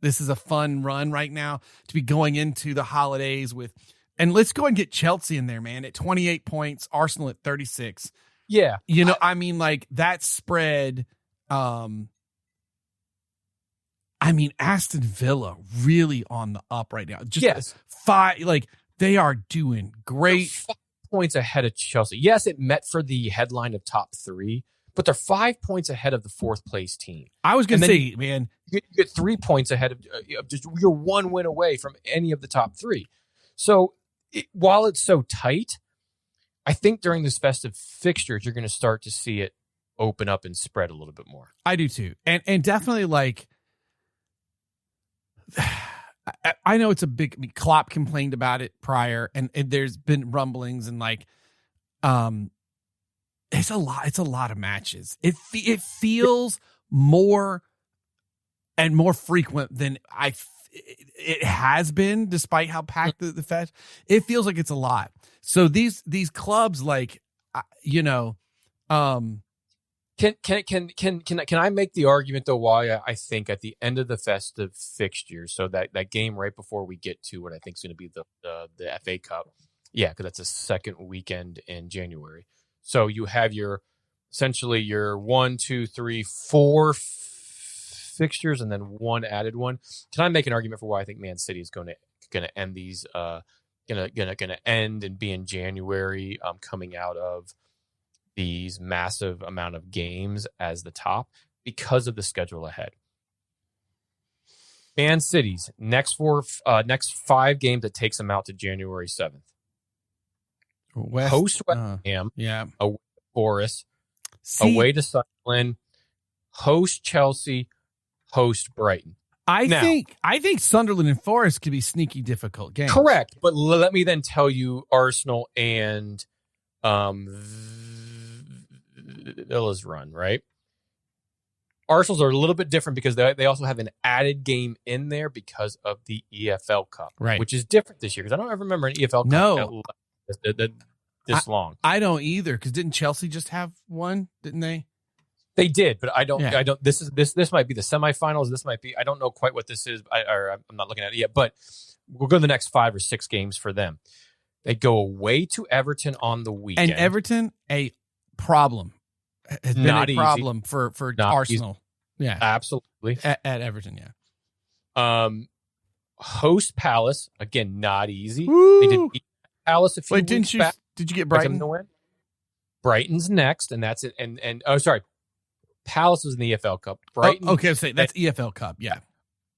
run right now to be going into the holidays with. And let's go and get Chelsea in there, man, at 28 points, Arsenal at 36. Yeah. You know, I mean, like that spread. I mean, Aston Villa really on the up right now. Just 5, like they are doing great. They're 5 points ahead of Chelsea. Yes, it met for the headline of top 3, but they're 5 points ahead of the 4th place team. I was going to say, man, you get 3 points ahead of just you're 1 win away from any of the top 3. So while it's so tight, I think during this festive fixtures, you're going to start to see it open up and spread a little bit more. I do too. And definitely like, I know it's a big, Klopp complained about it prior and there's been rumblings and like, It's a lot of matches. It feels more and more frequent than it has been, despite how packed the fest. It feels like it's a lot. So these clubs, like, can I make the argument though why I think at the end of the festive fixtures, so that game right before we get to what I think is going to be the FA Cup, because that's a second weekend in January. So you have essentially your 1, 2, 3, 4 fixtures and then one added one. Can I make an argument for why I think Man City is going to end these going to end and be in January, coming out of these massive amount of games as the top because of the schedule ahead. Man City's next 5 games that takes them out to January 7th. Host West Ham, away to Forest, away to Sunderland, host Chelsea, host Brighton. I think Sunderland and Forest could be sneaky difficult games. Correct, but let me then tell you Arsenal and Villa's run, right? Arsenal's are a little bit different because they also have an added game in there because of the EFL Cup, right? Which is different this year because I don't ever remember an EFL Cup this long. I don't either, because didn't Chelsea just have one? Didn't they? They did, but I don't. This might be the semifinals. This might be. I don't know quite what this is. I'm not looking at it yet. But we'll go to the next 5 or 6 games for them. They go away to Everton on the weekend, and Everton a problem has been a problem for Arsenal. Easy. Yeah, absolutely at Everton. Yeah. Host Palace again, not easy. Woo! They did beat Palace a few weeks back. Did you get Brighton? Brighton's next, and that's it. And sorry, Palace was in the EFL Cup. Brighton. Okay, so that's EFL Cup. Yeah.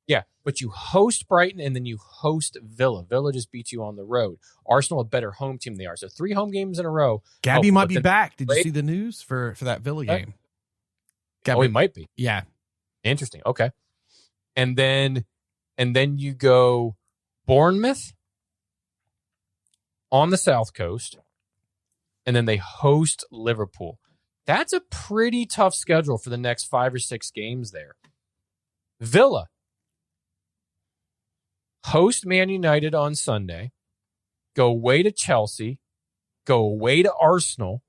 Yeah, but you host Brighton and then you host Villa. Villa just beat you on the road. Arsenal a better home team than they are. So 3 home games in a row. Gabby might be back. Did you see the news for that Villa game? Gabby, he might be. Yeah. Interesting. Okay. And then you go Bournemouth on the South Coast, and then they host Liverpool. That's a pretty tough schedule for the next 5 or 6 games there. Villa host Man United on Sunday, go away to Chelsea, go away to Arsenal,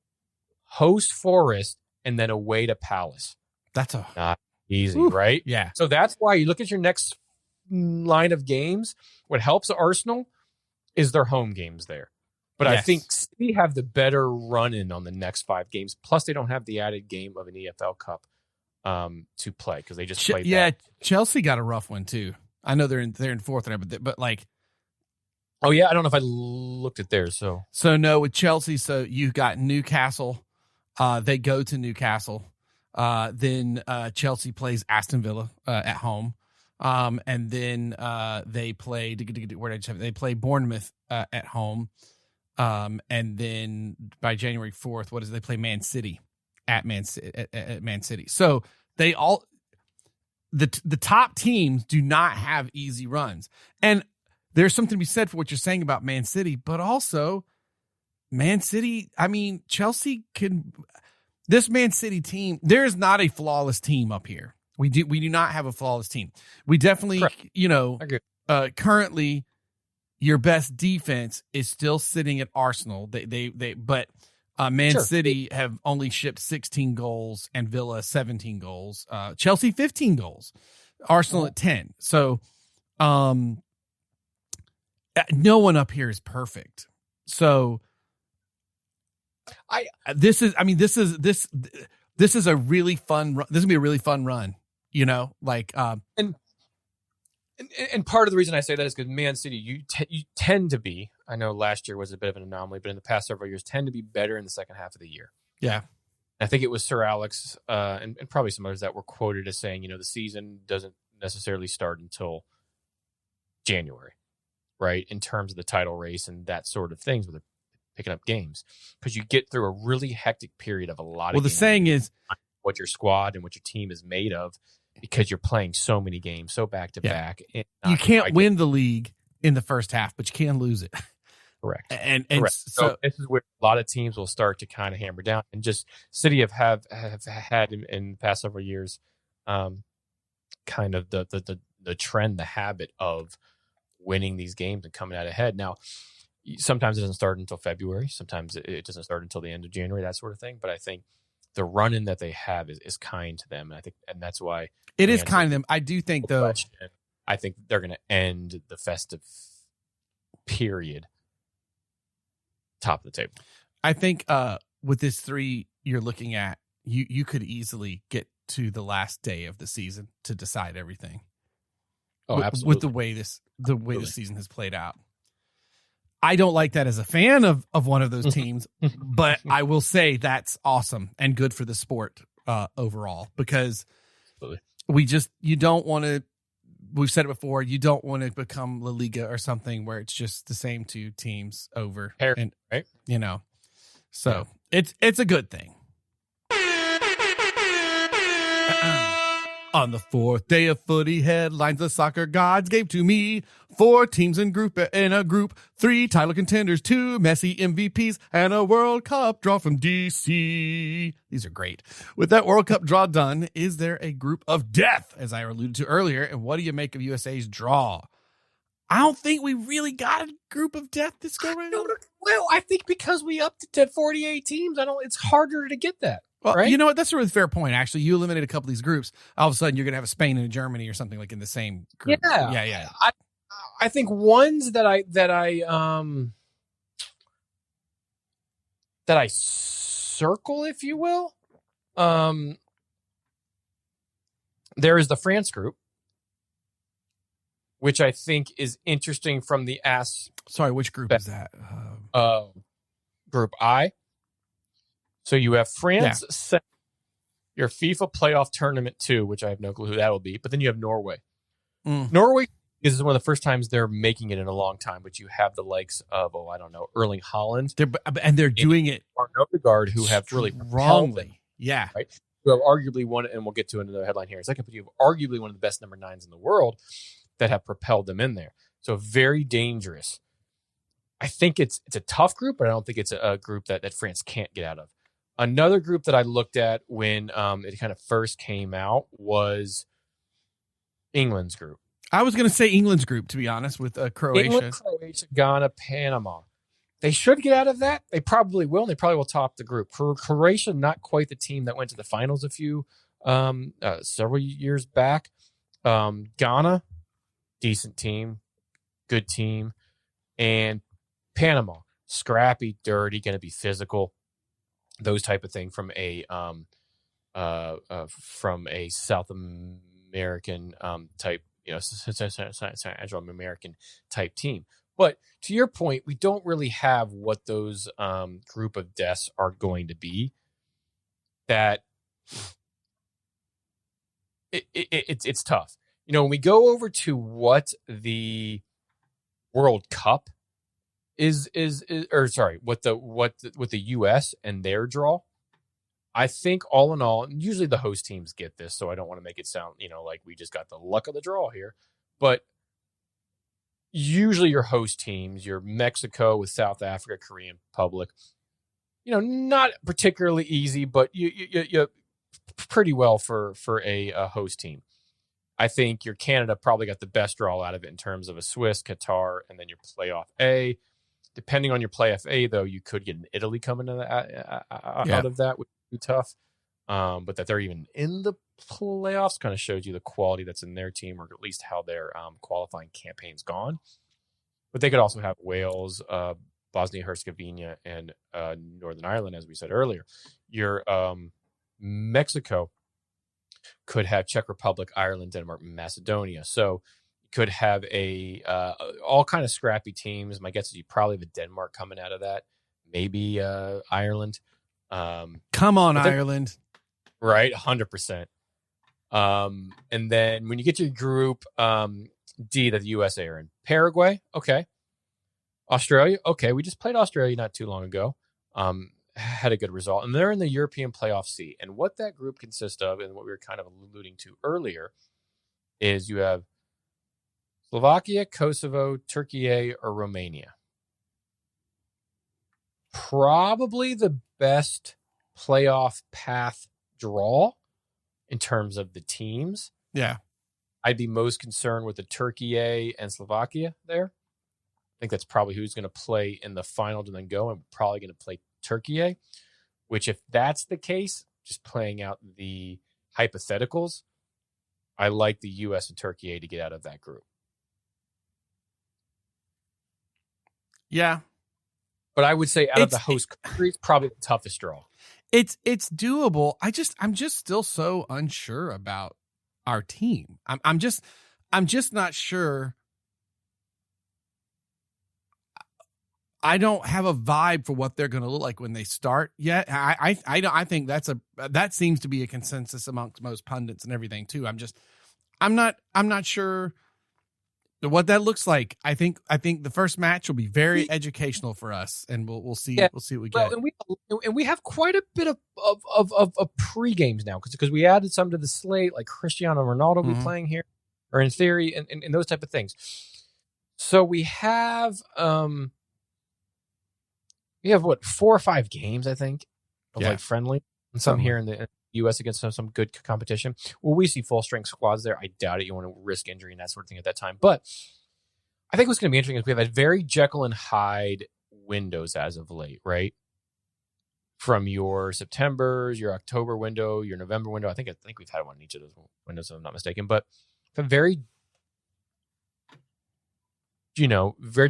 host Forest, and then away to Palace. That's not easy, right? Yeah. So that's why you look at your next line of games. What helps Arsenal is their home games there. But yes. I think City have the better run-in on the next 5 games. Plus, they don't have the added game of an EFL Cup to play because they just played. Yeah, Chelsea got a rough one too. I know they're in fourth there, but like, oh yeah, I don't know if I looked at theirs. So no, with Chelsea, so you got Newcastle. They go to Newcastle. Then Chelsea plays Aston Villa at home, and then they play. They play Bournemouth at home. And then by January 4th, they play Man City at Man City. So they all, the top teams do not have easy runs. And there's something to be said for what you're saying about Man City, but also Man City, I mean, Chelsea this Man City team, there is not a flawless team up here. We do not have a flawless team. We definitely, currently, your best defense is still sitting at Arsenal. But Man City have only shipped 16 goals and Villa 17 goals. Chelsea 15 goals. Arsenal at 10. So no one up here is perfect. So this is a really fun run. This is gonna be a really fun run. And part of the reason I say that is because Man City, you tend to be, I know last year was a bit of an anomaly, but in the past several years tend to be better in the second half of the year. Yeah. I think it was Sir Alex and probably some others that were quoted as saying, the season doesn't necessarily start until January, right? In terms of the title race and that sort of things with picking up games. Because you get through a really hectic period of a lot of games. Well, the saying is what your squad and what your team is made of. Because you're playing so many games, so back to back. You can't win the league in the first half, but you can lose it. Correct. And Correct. so this is where a lot of teams will start to kind of hammer down, and just City have had in the past several years, kind of the trend, the habit of winning these games and coming out ahead. Now, sometimes it doesn't start until February. Sometimes it doesn't start until the end of January, that sort of thing. But I think the run-in that they have is kind to them. And that's why it is kind of them. I do think, though, I think they're going to end the festive period top of the table. I think with this 3 you're looking at, you could easily get to the last day of the season to decide everything. Oh, absolutely. With the way the season has played out. I don't like that as a fan of one of those teams, but I will say that's awesome and good for the sport overall, because you don't want to, we've said it before, you don't want to become La Liga or something where it's just the same 2 teams over. And, right? So it's a good thing. On the 4th day of footy, headlines the soccer gods gave to me. 4 teams in a group, 3 title contenders, 2 Messi MVPs, and a World Cup draw from DC. These are great. With that World Cup draw done, is there a group of death, as I alluded to earlier? And what do you make of USA's draw? I don't think we really got a group of death this go around. Well, I think because we upped it to 48 teams, it's harder to get that. Well, right? You know what? That's a really fair point. Actually, you eliminate a couple of these groups. All of a sudden, you're going to have a Spain and a Germany or something like in the same group. Yeah. I think ones that I circle, if you will. There is the France group, which I think is interesting from the Sorry, which group is that? Group I. So you have France, your FIFA playoff tournament 2, which I have no clue who that will be. But then you have Norway. Norway is one of the first times they're making it in a long time. But you have the likes of, Erling Haaland. They're doing it. Odegaard, who have really wrongly. Yeah. Right. Who have arguably one, and we'll get to another headline here in a second, but you have arguably one of the best number 9s in the world that have propelled them in there. So very dangerous. I think it's a tough group, but I don't think it's a group that France can't get out of. Another group that I looked at when it kind of first came out was England's group. I was going to say England's group, to be honest, with Croatia. England, Croatia, Ghana, Panama. They should get out of that. They probably will, and they probably will top the group. Croatia, not quite the team that went to the finals several years back. Ghana, decent team, good team. And Panama, scrappy, dirty, going to be physical. Those type of thing from a South American type, Central American type team. But to your point, we don't really have what those group of deaths are going to be. That it's tough. When we go over to what the World Cup what the US and their draw, I think all in all, and usually the host teams get this, so I don't want to make it sound, like we just got the luck of the draw here, but usually your host teams, your Mexico with South Africa, Korean Republic, not particularly easy, but you pretty well for a host team. I think your Canada probably got the best draw out of it in terms of a Swiss, Qatar, and then your playoff A. Depending on your playoff A, though, you could get an Italy coming out of that, which would be tough. But that they're even in the playoffs kind of shows you the quality that's in their team, or at least how their qualifying campaign's gone. But they could also have Wales, Bosnia-Herzegovina, and Northern Ireland, as we said earlier. Your Mexico could have Czech Republic, Ireland, Denmark, Macedonia. So could have all kind of scrappy teams. My guess is you probably have a Denmark coming out of that. Maybe Ireland. Come on, Ireland. Right, 100%. And then when you get to group D that the USA are in, Paraguay, okay. Australia, okay. We just played Australia not too long ago. Had a good result. And they're in the European playoff C. And what that group consists of, and what we were kind of alluding to earlier, is you have Slovakia, Kosovo, Turkey, or Romania. probably the best playoff path draw in terms of the teams. Yeah. I'd be most concerned with the Turkey and Slovakia there. I think that's probably who's going to play in the final to then go, and probably going to play Turkey, which if that's the case, just playing out the hypotheticals, I like the U.S. and Turkey to get out of that group. Yeah. But I would say out of the host countries, probably the toughest draw. It's doable. I'm just still so unsure about our team. I'm just not sure. I don't have a vibe for what they're going to look like when they start yet. I think that seems to be a consensus amongst most pundits and everything too. I'm not sure what that looks like. I think the first match will be very educational for us, and we'll see. Yeah. We'll see what we get. And we have quite a bit of pre-games now because we added some to the slate, like Cristiano Ronaldo will be playing here, or in theory, and those type of things. So we have what, 4 or 5 games, I think, of like friendly, and some here in the U.S. against some good competition. Will we see full strength squads there? I doubt it. You want to risk injury and that sort of thing at that time. But I think what's going to be interesting is we have a very Jekyll and Hyde windows as of late, right? From your September's, your October window, your November window. I think we've had one in each of those windows, if I'm not mistaken. But a very, very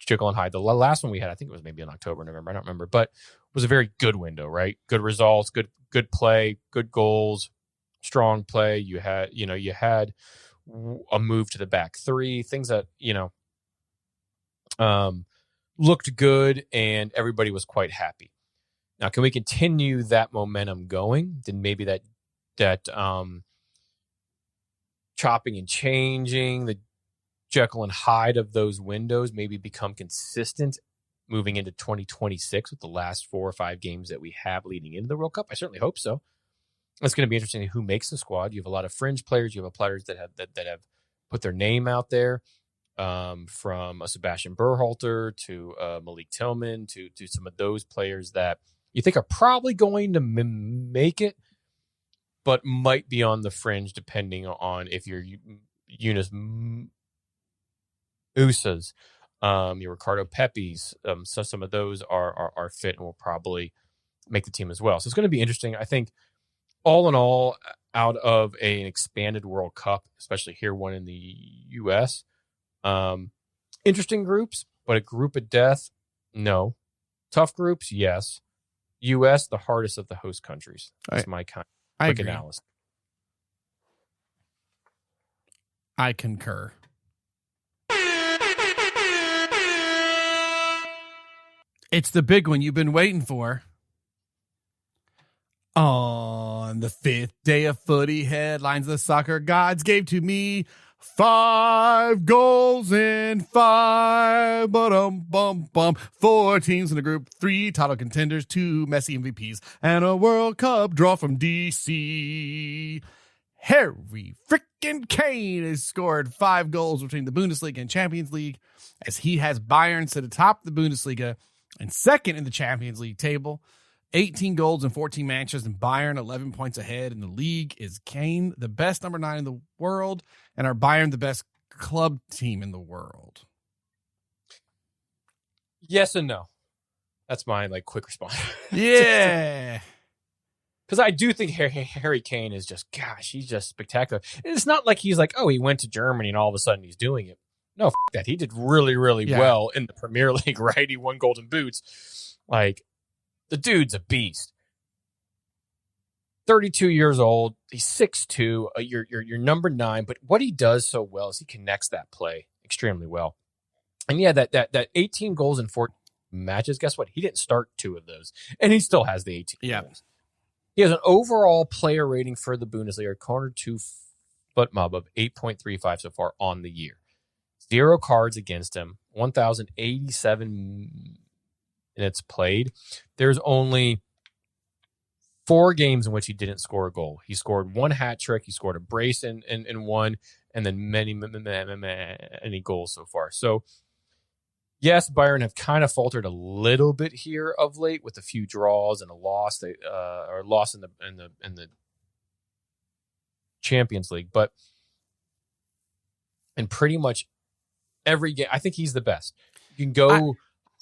Jekyll and Hyde. The last one we had, I think it was maybe in October, November. I don't remember, but it was a very good window, right? Good results, good play, good goals, strong play. You had a move to the back three, things that, looked good, and everybody was quite happy. Now, can we continue that momentum going? Then maybe that chopping and changing, the Jekyll and Hyde of those windows maybe become consistent moving into 2026 with the last 4 or 5 games that we have leading into the World Cup. I certainly hope so. It's going to be interesting who makes the squad. You have a lot of fringe players. You have players that have put their name out there, from a Sebastian Berhalter to Malik Tillman to some of those players that you think are probably going to make it, but might be on the fringe depending on if you're Yunus Usas, your Ricardo Pepis. So some of those are fit and will probably make the team as well. So it's going to be interesting. I think all in all, out of an expanded World Cup, especially here, one in the U.S., interesting groups, but a group of death, no. Tough groups, yes. U.S., the hardest of the host countries. That's my kind of quick analysis. I concur. It's the big one you've been waiting for. On the 5th day of footy, headlines the soccer gods gave to me 5 goals in 5. Bum. 4 teams in the group, 3 title contenders, 2 Messi MVPs, and a World Cup draw from DC. Harry frickin' Kane has scored 5 goals between the Bundesliga and Champions League, as he has Bayern sit atop the Bundesliga and second in the Champions League table. 18 goals in 14 matches, and Bayern 11 points ahead in the league. Is Kane the best number 9 in the world, and are Bayern the best club team in the world? Yes and no. That's my quick response. Yeah. Because I do think Harry Kane is just, gosh, he's just spectacular. And it's not like he's he went to Germany and all of a sudden he's doing it. No, that. He did really, really well in the Premier League, right? He won Golden Boots. The dude's a beast. 32 years old. He's 6'2". You're number 9. But what he does so well is he connects that play extremely well. And yeah, that 18 goals in 4 matches, guess what? He didn't start 2 of those. And he still has the 18 goals. He has an overall player rating for the Bundesliga, corner 2 foot mob of 8.35 so far on the year. 0 cards against him. 1,087 minutes played. There's only 4 games in which he didn't score a goal. He scored 1 hat trick. He scored a brace in one, and then many goals so far. So Yes, Bayern have kind of faltered a little bit here of late with a few draws and a loss. They or loss in the Champions League, but in pretty much every game, I think he's the best. You can go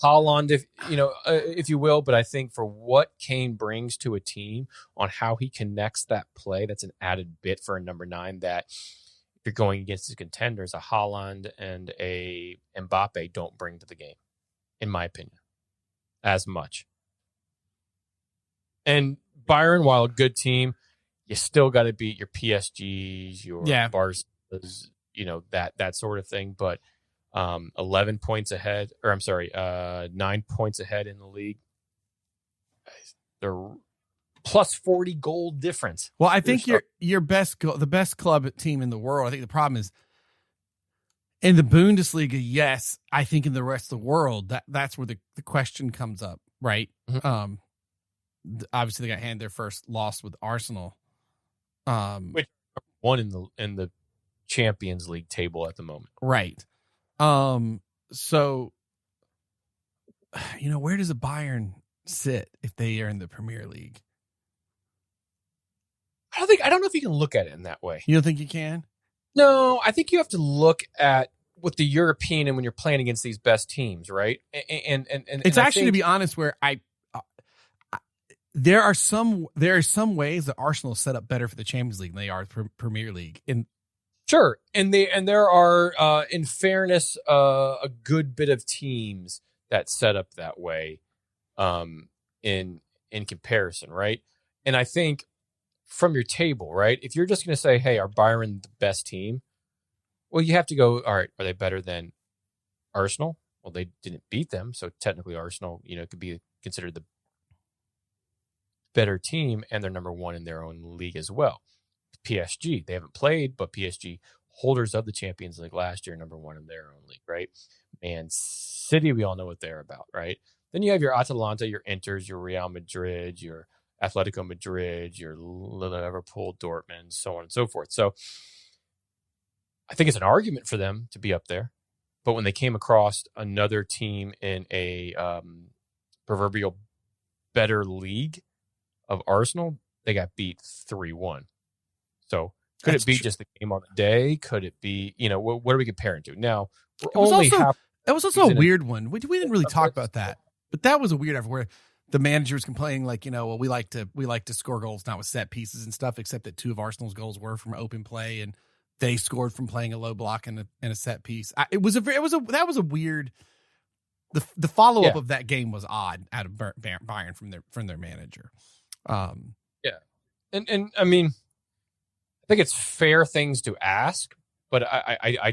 Holland if you will, but I think for what Kane brings to a team on how he connects that play, that's an added bit for a number 9 that if you're going against his contenders, a Holland and a Mbappe don't bring to the game, in my opinion, as much. And Bayern, while a good team, you still got to beat your PSGs, your Barca's, that sort of thing. But 11 points ahead, or I'm sorry, 9 points ahead in the league. They're plus 40 goal difference. Well, I think your the best club team in the world. I think the problem is in the Bundesliga. Yes, I think in the rest of the world, that's where the question comes up, right? Mm-hmm. Obviously, they got handed their first loss with Arsenal, which one in the Champions League table at the moment, right? So, where does a Bayern sit if they are in the Premier League? I don't know if you can look at it in that way. You don't think you can? No, I think you have to look at what the European and when you're playing against these best teams, right? And it's actually, to be honest, where there are some ways that Arsenal is set up better for the Champions League than they are for Premier League. Sure, and there are, in fairness, a good bit of teams that set up that way, in comparison, right? And I think from your table, right, if you're just going to say, "Hey, are Bayern the best team?" Well, you have to go. All right, are they better than Arsenal? Well, they didn't beat them, so technically, Arsenal, could be considered the better team, and they're number 1 in their own league as well. PSG, they haven't played, but PSG, holders of the Champions League last year, number 1 in their own league, right? Man City, we all know what they're about, right? Then you have your Atalanta, your Inters, your Real Madrid, your Atletico Madrid, your Liverpool, Dortmund, so on and so forth. So I think it's an argument for them to be up there. But when they came across another team in a proverbial better league of Arsenal, they got beat 3-1. So could it be just the game on the day? Could it be, what are we comparing to? Now, it was also a weird one. We didn't really talk about that, but that was a weird effort where the manager was complaining like, well, we like to score goals not with set pieces and stuff, except that 2 of Arsenal's goals were from open play and they scored from playing a low block and a set piece. That was a weird. The follow up of that game was odd out of Bayern from their manager. Yeah, and I mean, I think it's fair things to ask, but I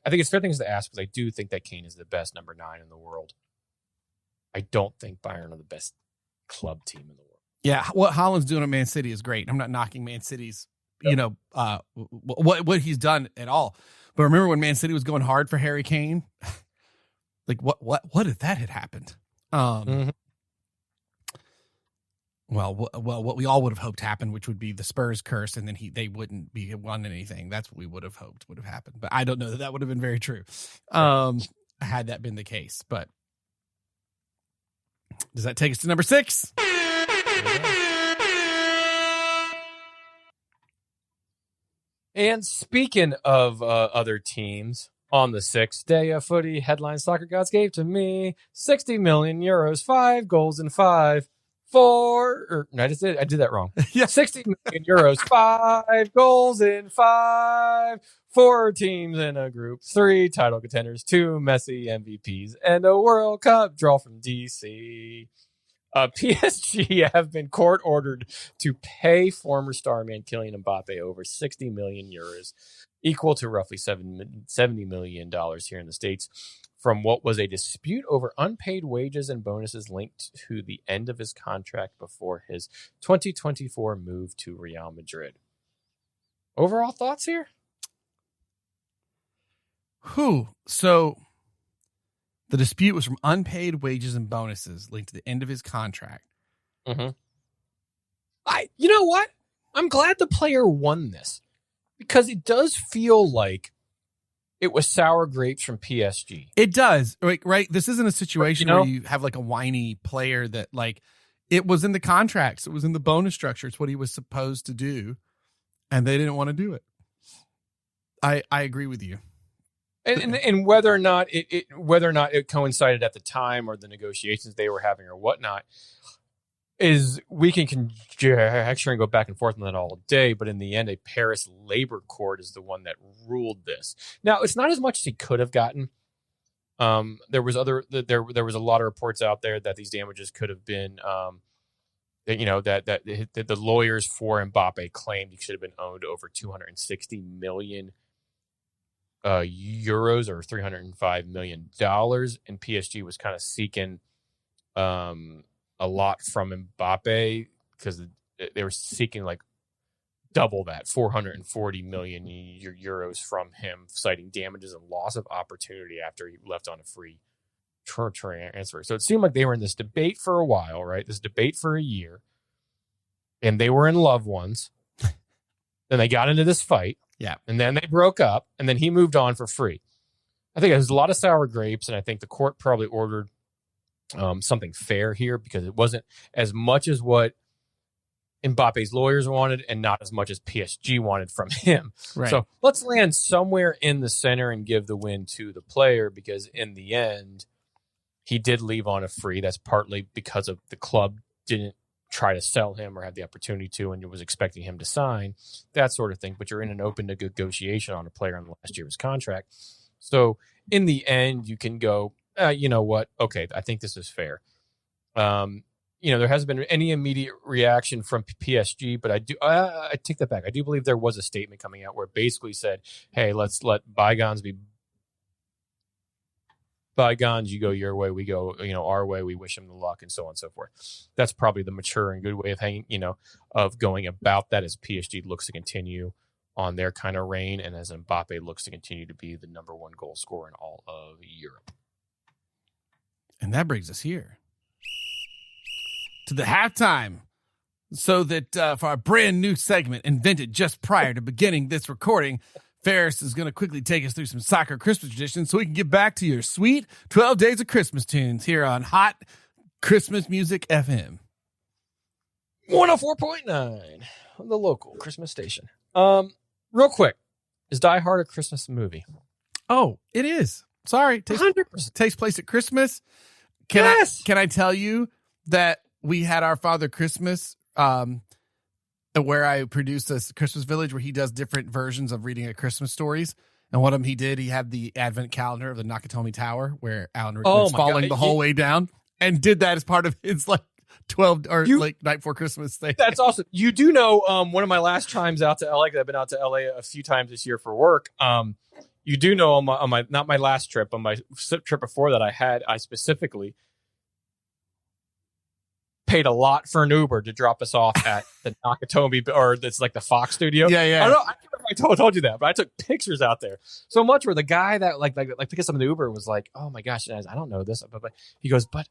think it's fair things to ask because I do think that Kane is the best number 9 in the world. I don't think Bayern are the best club team in the world. Yeah, what Haaland's doing at Man City is great. I'm not knocking Man City's, what he's done at all. But remember when Man City was going hard for Harry Kane? Like what if that had happened? Mm-hmm. Well, what we all would have hoped happened, which would be the Spurs curse, and then they wouldn't be won anything. That's what we would have hoped would have happened. But I don't know that would have been very true, had that been the case. But does that take us to number 6? And speaking of other teams, on the 6th day of footy, headline soccer gods gave to me 60 million euros, 5 goals in 5. I did that wrong. Yeah. 60 million euros, 5 goals in 5, 4 teams in a group, 3 title contenders, 2 Messi MVPs, and a World Cup draw from DC. PSG have been court ordered to pay former starman Kylian Mbappe over 60 million euros, equal to roughly $70 million here in the States, from what was a dispute over unpaid wages and bonuses linked to the end of his contract before his 2024 move to Real Madrid. Overall thoughts here? So the dispute was from unpaid wages and bonuses linked to the end of his contract. Mm-hmm. You know what? I'm glad the player won this because it does feel like it was sour grapes from PSG. It does. Right. This isn't a situation You know? where you have like a whiny player that like it was in the contracts. It was in the bonus structure. It's what he was supposed to do. And they didn't want to do it. I agree with you. And whether or not it coincided at the time or the negotiations they were having or whatnot, is we can conjecture and go back and forth on that all day, but in the end, a Paris labor court is the one that ruled this. Now, it's not as much as he could have gotten. There was a lot of reports out there that these damages could have been, that the lawyers for Mbappe claimed he should have been owed over 260 million euros or $305 million, and PSG was kind of seeking a lot from Mbappe because they were seeking like double that, 440 million euros from him, citing damages and loss of opportunity after he left on a free transfer. So it seemed like they were in this debate for a while, right? This debate for a year, and they were in love once. Then they got into this fight. Yeah. And then they broke up, and then he moved on for free. I think there's a lot of sour grapes, and I think the court probably ordered something fair here because it wasn't as much as what Mbappe's lawyers wanted and not as much as PSG wanted from him. Right. So let's land somewhere in the center and give the win to the player because in the end, he did leave on a free. That's partly because of the club didn't try to sell him or had the opportunity to and was expecting him to sign, that sort of thing. But you're in an open negotiation on a player on the last year of his contract. So in the end, you can go, you know what? Okay, I think this is fair. There hasn't been any immediate reaction from PSG, but I take that back. I do believe there was a statement coming out where it basically said, hey, let's let bygones be bygones. You go your way, we go, our way. We wish him the luck and so on and so forth. That's probably the mature and good way of going about that as PSG looks to continue on their kind of reign and as Mbappe looks to continue to be the number one goal scorer in all of Europe. And that brings us here to the halftime. So that for our brand new segment invented just prior to beginning this recording, Ferris is going to quickly take us through some soccer Christmas traditions so we can get back to your sweet 12 Days of Christmas tunes here on Hot Christmas Music FM. 104.9, the local Christmas station. Real quick, is Die Hard a Christmas movie? Oh, it is. Sorry. 100%. Takes place at Christmas. Can I tell you that we had our Father Christmas where I produced this Christmas Village where he does different versions of reading a Christmas stories. And one of them he had the advent calendar of the Nakatomi Tower where Alan Rickman was falling the whole way down and did that as part of his 12 or night before Christmas thing. That's awesome. You do know one of my last times out to LA, because I've been out to LA a few times this year for work. You do know on my not my last trip, on my trip before that I specifically paid a lot for an Uber to drop us off at the Nakatomi, or that's like the Fox studio. Yeah. I don't know. I can't remember if I told you that, but I took pictures out there so much where the guy that like picked us up in the Uber was like, "Oh my gosh, I don't know this," but he goes, "But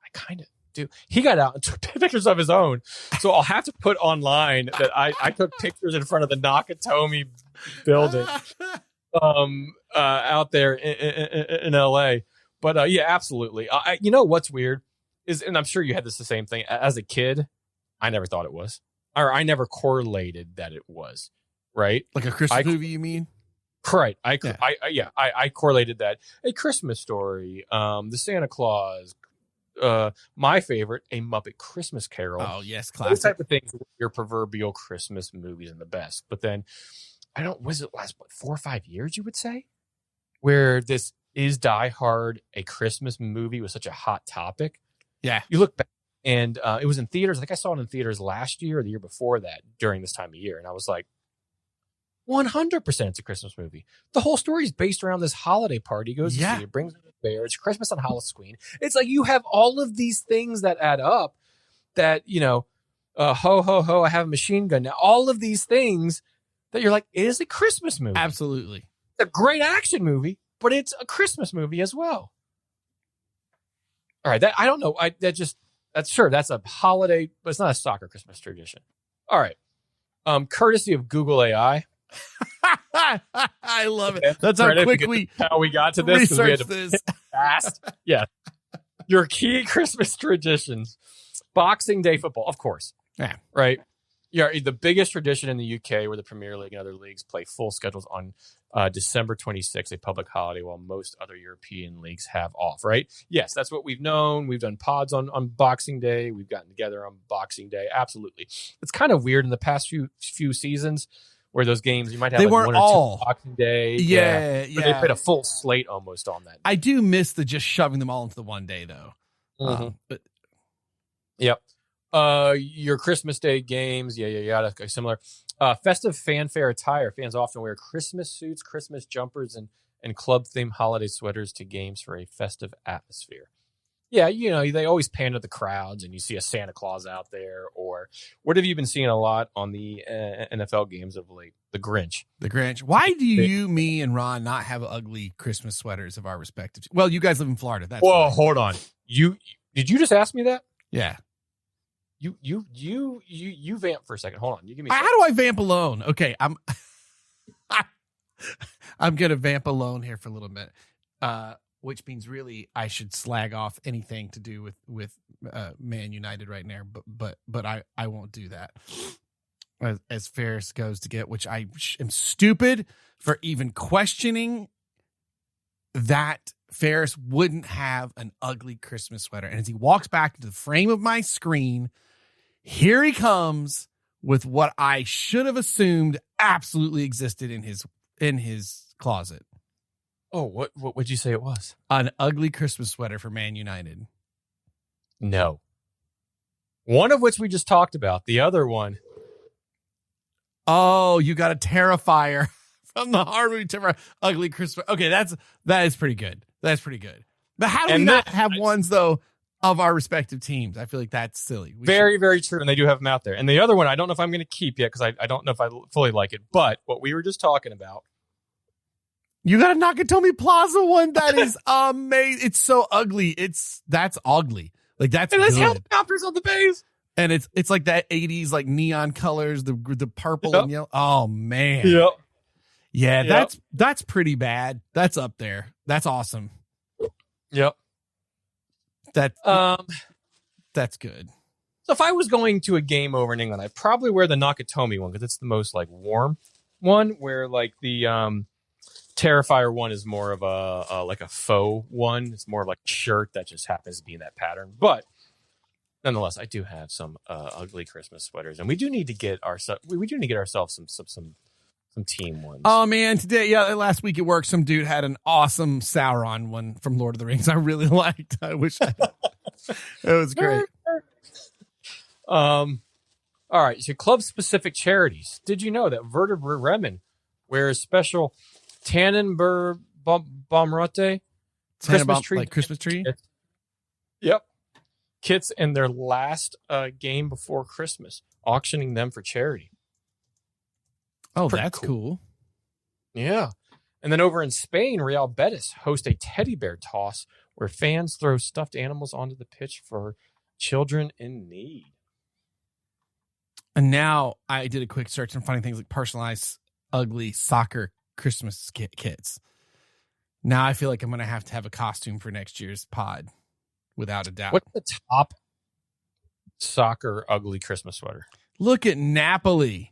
I kind of do." He got out and took pictures of his own, so I'll have to put online that I took pictures in front of the Nakatomi building out there in LA. But yeah, absolutely. You know what's weird? And I'm sure you had the same thing. As a kid, I never thought it was. Or I never correlated that it was. Right? Like a Christmas movie, you mean? Right. I correlated that. A Christmas Story, the Santa Claus, my favorite, A Muppet Christmas Carol. Oh, yes, classic. Those type of things were your proverbial Christmas movies and the best. But then, was it last 4 or 5 years, you would say? Where this is Die Hard a Christmas movie was such a hot topic. Yeah. You look back and it was in theaters. I think I saw it in theaters last year or the year before that during this time of year. And I was like, 100% it's a Christmas movie. The whole story is based around this holiday party. He goes to see it, brings the bear. It's Christmas on Halloween. It's like you have all of these things that add up that, ho, ho, ho, I have a machine gun. Now, all of these things that you're like, it is a Christmas movie. Absolutely. It's a great action movie, but it's a Christmas movie as well. All right, I don't know. That's a holiday, but it's not a soccer Christmas tradition. All right. Courtesy of Google AI, I love it. That's how quickly how we got to this. We had to this fast. Yeah. Your key Christmas traditions. Boxing Day football, of course. Yeah. Right. Yeah. The biggest tradition in the UK, where the Premier League and other leagues play full schedules on December 26th, a public holiday, while most other European leagues have off. Right. Yes, that's what we've known. We've done pods on Boxing Day. We've gotten together on Boxing Day. Absolutely. It's kind of weird in the past few seasons where those games you might have they like weren't one or all two Boxing Day. Yeah. But they played a full slate almost on that. I do miss the just shoving them all into the one day though. But yep. Your Christmas Day games, yeah, similar. Festive fanfare attire. Fans often wear Christmas suits, Christmas jumpers, and club-themed holiday sweaters to games for a festive atmosphere. Yeah, they always pander the crowds, and you see a Santa Claus out there. Or what have you been seeing a lot on the NFL games of late? The Grinch. The Grinch. Why do you, me, and Ron not have ugly Christmas sweaters of our respective? Well, you guys live in Florida. That's whoa, hold on. Did you just ask me that? Yeah. You vamp for a second. Hold on. You give me. How do I vamp alone? Okay, I'm gonna vamp alone here for a little bit, which means really I should slag off anything to do with Man United right now. But I won't do that. As Ferris goes to get, which I am stupid for even questioning that Ferris wouldn't have an ugly Christmas sweater. And as he walks back into the frame of my screen, here he comes with what I should have assumed absolutely existed in his closet. Oh, what would you say it was? An ugly Christmas sweater for Man United. No. One of which we just talked about. The other one. Oh, you got a Terrifier from the Harvey Terrifier. Ugly Christmas. Okay, that is pretty good. That's pretty good. But how do we not have ones, though, of our respective teams? I feel like that's silly. Very true. And they do have them out there. And the other one, I don't know if I'm going to keep yet because I don't know if I fully like it. But what we were just talking about. You got a Nakatomi Plaza one that is amazing. It's so ugly. That's ugly. Like that's and good. There's helicopters on the base. And it's like that 80s like neon colors, the purple and yellow. Oh man. Yep. Yeah, that's pretty bad. That's up there. That's awesome. Yep. That's good. So if I was going to a game over in England, I'd probably wear the Nakatomi one because it's the most like warm one. Where like the Terrifier one is more of a like a faux one. It's more of like a shirt that just happens to be in that pattern. But nonetheless, I do have some ugly Christmas sweaters, and we do need to get ourselves some team ones. Oh man, last week at work, some dude had an awesome Sauron one from Lord of the Rings. I really liked. I wish it was great. All right, so club specific charities. Did you know that Werder Bremen wears special Tannenberg Baumrotte Christmas tree? Like Christmas tree? Yep. Kits in their last game before Christmas, auctioning them for charity. Oh, that's cool. Yeah. And then over in Spain, Real Betis host a teddy bear toss where fans throw stuffed animals onto the pitch for children in need. And now I did a quick search and finding things like personalized ugly soccer Christmas kits. Now I feel like I'm going to have a costume for next year's pod, without a doubt. What's the top soccer ugly Christmas sweater? Look at Napoli.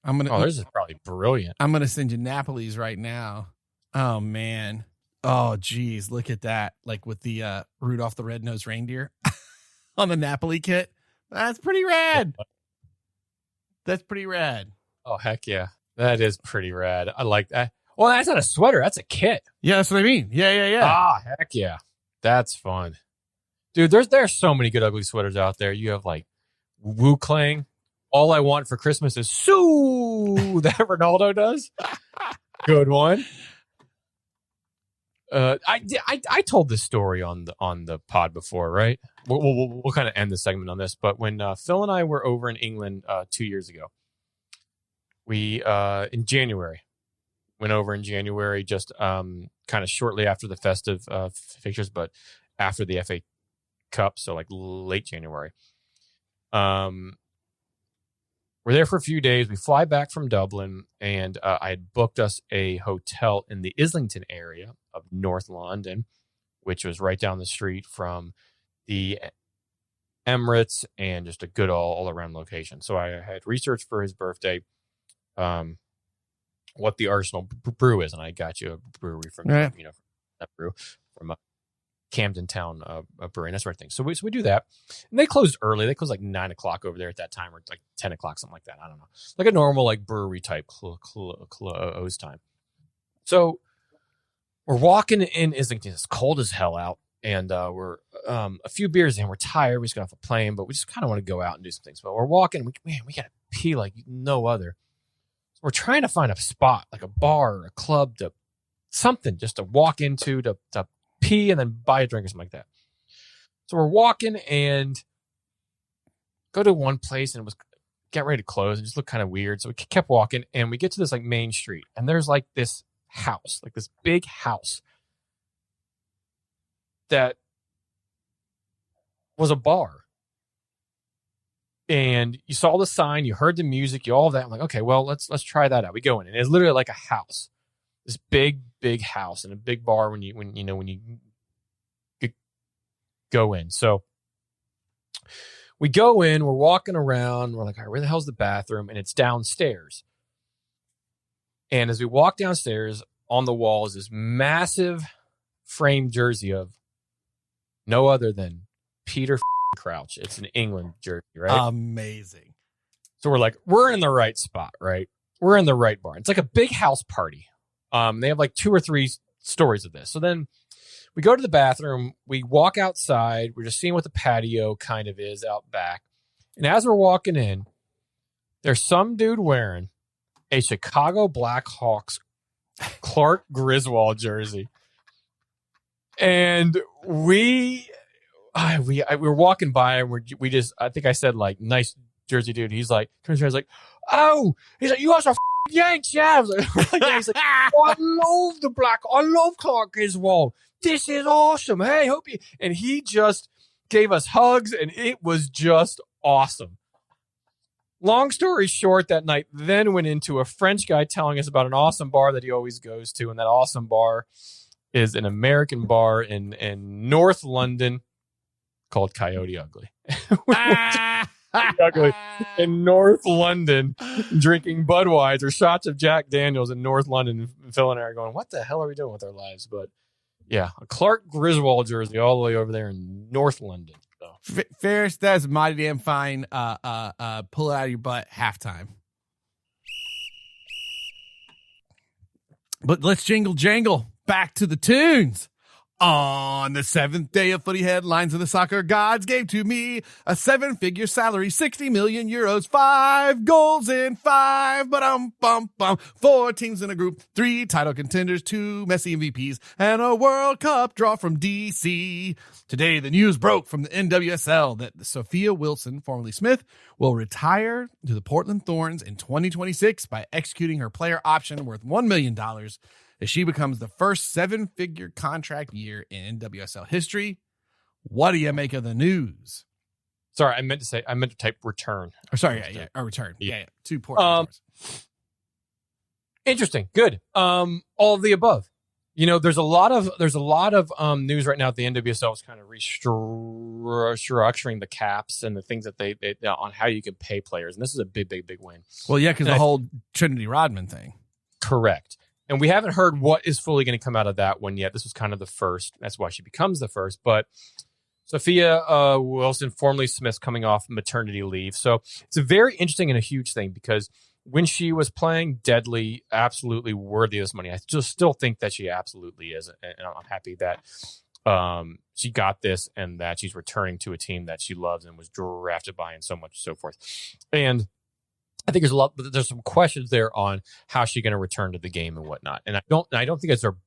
This is probably brilliant. I'm gonna send you Napoli's right now. Oh man. Oh geez, look at that. Like with the Rudolph the Red-Nosed Reindeer on the Napoli kit. That's pretty rad. That's pretty rad. Oh heck yeah. That is pretty rad. I like that. Well, that's not a sweater, that's a kit. Yeah, that's what I mean. Yeah. Ah, heck yeah. That's fun. Dude, there's so many good ugly sweaters out there. You have like Wu Clang. All I want for Christmas is Sue that Ronaldo does. Good one. I told this story on the pod before, right? We'll kind of end the segment on this. But when Phil and I were over in England 2 years ago, we in January went over in January, just kind of shortly after the festive fixtures, but after the FA Cup, so like late January. we're there for a few days. We fly back from Dublin, and I had booked us a hotel in the Islington area of North London, which was right down the street from the Emirates, and just a good all-around location. So I had researched for his birthday what the Arsenal brew is, and I got you a brewery from that brew from Camden Town brewery and that sort of thing. So we do that, and they closed early. They closed like 9 o'clock over there at that time, or like 10 o'clock, something like that. I don't know, like a normal like brewery type close time. So we're walking in Islington. It's cold as hell out, and we're a few beers in. We're tired. We just got off a plane, but we just kind of want to go out and do some things. But we're walking. We got to pee like no other. So we're trying to find a spot, like a bar or a club, something just to walk into to pee and then buy a drink or something like that. So we're walking and go to one place, and it was getting ready to close and just looked kind of weird. So we kept walking, and we get to this like main street, and there's like this house, like this big house that was a bar. And you saw the sign, you heard the music, all of that. I'm like, okay, well, let's try that out. We go in, and it's literally like a house, this big house, and a big bar when you go in. So we go in, we're walking around, we're like, all right, where the hell's the bathroom? And it's downstairs. And as we walk downstairs, on the wall is this massive framed jersey of no other than Peter Crouch. It's an England jersey, right? Amazing. So we're like, we're in the right spot, right? We're in the right bar. It's like a big house party. They have like 2 or 3 stories of this. So then we go to the bathroom. We walk outside. We're just seeing what the patio kind of is out back. And as we're walking in, there's some dude wearing a Chicago Blackhawks Clark Griswold jersey. And we were walking by, and we just, I think I said like, nice jersey, dude. He's like, turns around, he's like, oh, he's like, you guys are Yanks, yeah. I was like, yeah. He's like, oh, I love Clark Griswold. This is awesome. Hey, hope you. And he just gave us hugs, and it was just awesome. Long story short, that night then went into a French guy telling us about an awesome bar that he always goes to, and that awesome bar is an American bar in North London called Coyote Ugly. Ugly in North London, drinking Budweiser, shots of Jack Daniels in North London, and Phil and I are going, what the hell are we doing with our lives? But yeah, a Clark Griswold jersey all the way over there in North London. So. Ferris, that's mighty damn fine. Pull it out of your butt halftime. But let's jingle jangle back to the tunes. On the 7th day of footy headlines of the soccer gods gave to me a 7-figure salary, 60 million euros, 5 goals in 5, bum. 4 teams in a group, 3 title contenders, 2 Messi MVPs, and a World Cup draw from DC. Today, the news broke from the NWSL that Sophia Wilson, formerly Smith, will retire to the Portland Thorns in 2026 by executing her player option worth $1 million. As she becomes the first 7-figure contract year in NWSL history. What do you make of the news? Sorry, I meant to type return. Oh, sorry, a return. Yeah. 2 Portland. Interesting. Good. All of the above. You know, there's a lot of news right now that the NWSL is kind of restructuring the caps and the things that they on how you can pay players, and this is a big win. Well, yeah, because the whole Trinity Rodman thing. Correct. And we haven't heard what is fully going to come out of that one yet. This was kind of the first. That's why she becomes the first. But Sophia Wilson, formerly Smith, coming off maternity leave. So it's a very interesting and a huge thing because when she was playing deadly, absolutely worthy of this money. I just still think that she absolutely is. And I'm happy that she got this and that she's returning to a team that she loves and was drafted by and so much and so forth. And I think there's some questions there on how she's going to return to the game and whatnot. And I don't think those are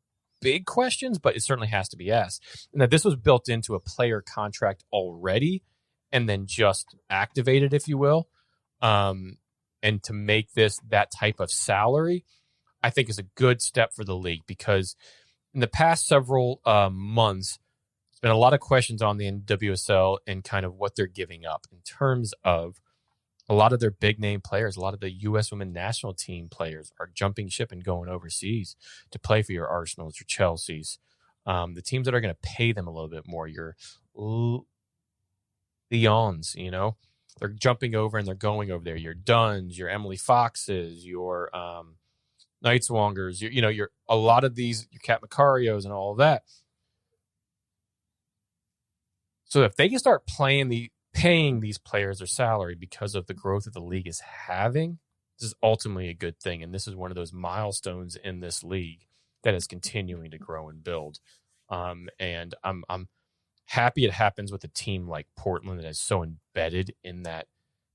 big questions, but it certainly has to be asked. And that this was built into a player contract already and then just activated, if you will. And to make this that type of salary, I think is a good step for the league because in the past several months, there's been a lot of questions on the NWSL and kind of what they're giving up in terms of a lot of their big name players, a lot of the U.S. women national team players are jumping ship and going overseas to play for your Arsenals, your Chelseas, the teams that are going to pay them a little bit more, your Lyons, they're jumping over and they're going over there. Your Duns, your Emily Foxes, your Knightswongers, your a lot of these, your Kat Macarios and all of that. So if they can start paying these players their salary because of the growth that the league is having, this is ultimately a good thing. And this is one of those milestones in this league that is continuing to grow and build. And I'm happy it happens with a team like Portland that is so embedded in that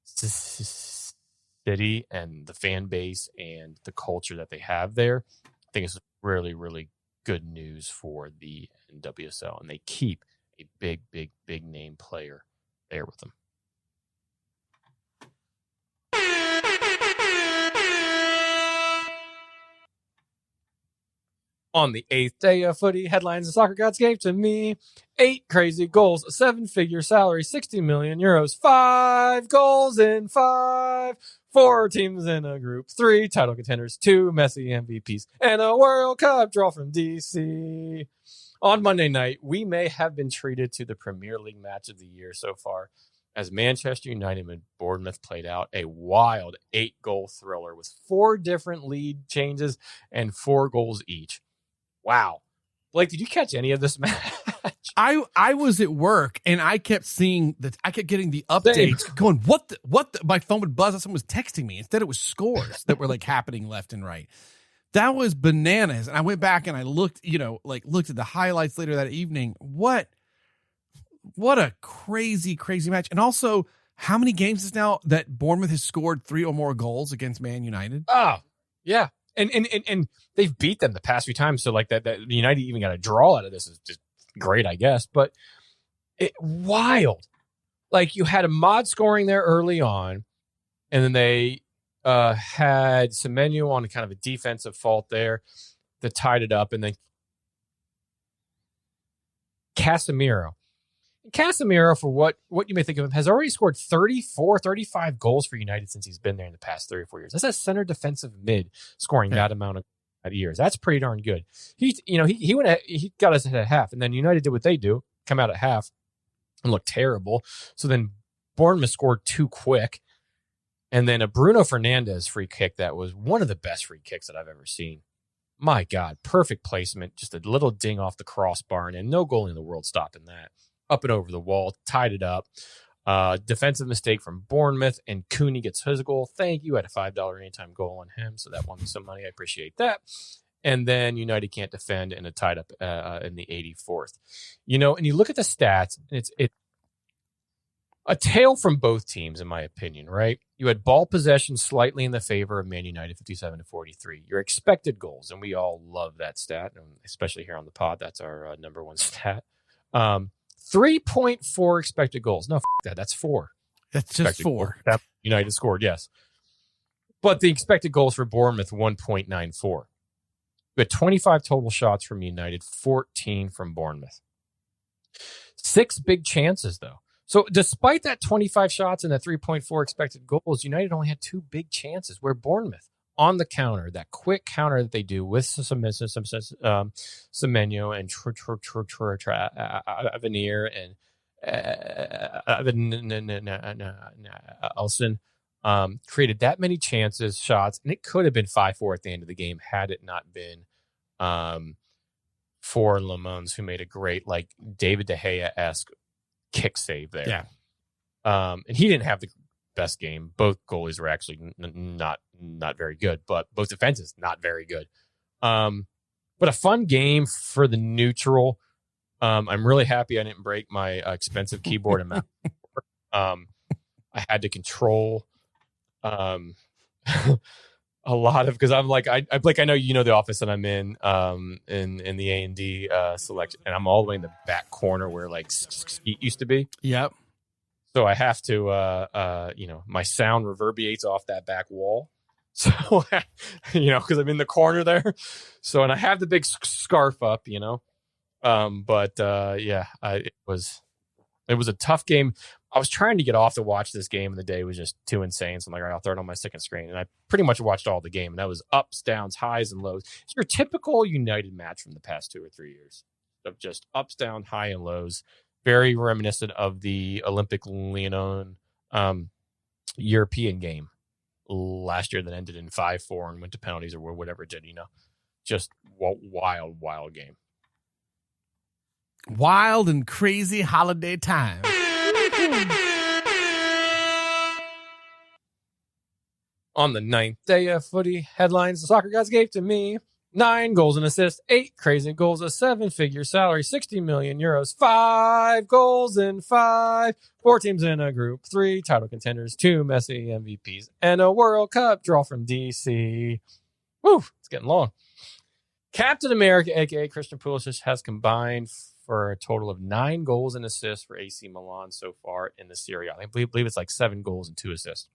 city and the fan base and the culture that they have there. I think it's really, really good news for the NWSL, and they keep a big, big, big name player there with them. On the 8th day of footy, headlines and soccer gods gave to me 8 crazy goals, a 7-figure salary, 60 million euros, 5 goals in 5, 4 teams in a group, 3 title contenders, 2 Messi MVPs, and a World Cup draw from DC. On Monday night, we may have been treated to the Premier League match of the year so far, as Manchester United and Bournemouth played out a wild 8-goal thriller with 4 different lead changes and 4 goals each. Wow. Blake, did you catch any of this match? I was at work and I kept seeing that. I kept getting the updates going, what my phone would buzz. Someone was texting me. Instead, it was scores that were like happening left and right. That was bananas. And I went back and I looked, looked at the highlights later that evening. What a crazy, crazy match. And also, how many games is now that Bournemouth has scored 3 or more goals against Man United? Oh, yeah. And they've beat them the past few times. So like that United even got a draw out of this is just great, I guess. But wild. Like you had a mod scoring there early on, and then they had Semenyo on kind of a defensive fault there that tied it up, and then Casemiro, for what you may think of him, has already scored 34, 35 goals for United since he's been there in the past 3 or 4 years. That's a center defensive mid scoring that amount of years. That's pretty darn good. He got us at half, and then United did what they do, come out at half and look terrible. So then Bournemouth scored too quick, and then a Bruno Fernandes free kick that was one of the best free kicks that I've ever seen. My God, perfect placement, just a little ding off the crossbar, and no goal in the world stopping that. Up and over the wall, tied it up. Defensive mistake from Bournemouth, and Cooney gets his goal. Thank you. I had a $5 anytime goal on him, so that won me some money. I appreciate that. And then United can't defend, and it tied up in the 84th. And you look at the stats, and it's a tale from both teams, in my opinion, right? You had ball possession slightly in the favor of Man United, 57-43. Your expected goals, and we all love that stat, especially here on the pod. That's our number one stat. 3.4 expected goals. No, that. That's 4. That's just 4. That United scored, yes. But the expected goals for Bournemouth, 1.94. We had 25 total shots from United, 14 from Bournemouth. 6 big chances, though. So despite that 25 shots and that 3.4 expected goals, United only had 2 big chances, where Bournemouth, on the counter, that quick counter that they do with Semenyo and Avenir and Elson, created that many chances, shots, and it could have been 5-4 at the end of the game had it not been for Le Mans, who made a great, like, David De Gea-esque kick save there. Yeah. And he didn't have the best game. Both goalies were actually not very good, but both defenses not very good. But a fun game for the neutral. I'm really happy I didn't break my expensive keyboard and mouse. I had to control a lot of, because I'm like, I know the office that I'm in the A&D selection, and I'm all the way in the back corner where like Skeet used to be. Yep. So I have to, my sound reverberates off that back wall. So, because I'm in the corner there. So, and I have the big scarf up, it was It was a tough game. I was trying to get off to watch this game, and the day was just too insane. So I'm like, all right, I'll throw it on my second screen. And I pretty much watched all the game, and that was ups, downs, highs, and lows. It's your typical United match from the past 2 or 3 years of just ups, down, high, and lows. Very reminiscent of the Olympic Lyon European game last year that ended in 5-4 and went to penalties or whatever it did, just wild game. Wild and crazy holiday time. On the 9th day of footy, headlines the soccer gods gave to me 9 goals and assists, 8 crazy goals, a 7-figure salary, 60 million euros, 5 goals and 5, 4 teams in a group, 3 title contenders, 2 Messi MVPs, and a World Cup draw from DC. Woo, it's getting long. Captain America, aka Christian Pulisic, has combined for a total of 9 goals and assists for AC Milan so far in the Serie A. I believe it's like 7 goals and 2 assists.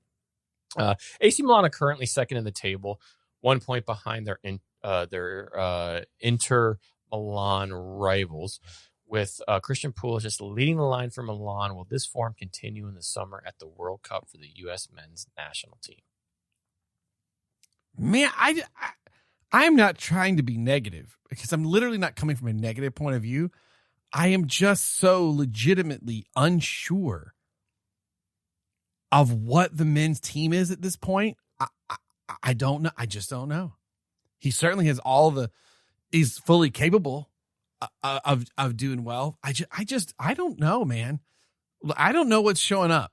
AC Milan are currently second in the table, 1 point behind their Inter Milan rivals, with Christian Pulisic leading the line for Milan. Will this form continue in the summer at the World Cup for the U.S. men's national team? Man, I'm not trying to be negative because I'm literally not coming from a negative point of view. I am just so legitimately unsure of what the men's team is at this point. I don't know. I just don't know. He certainly has he's fully capable of doing well. I don't know, man. I don't know what's showing up.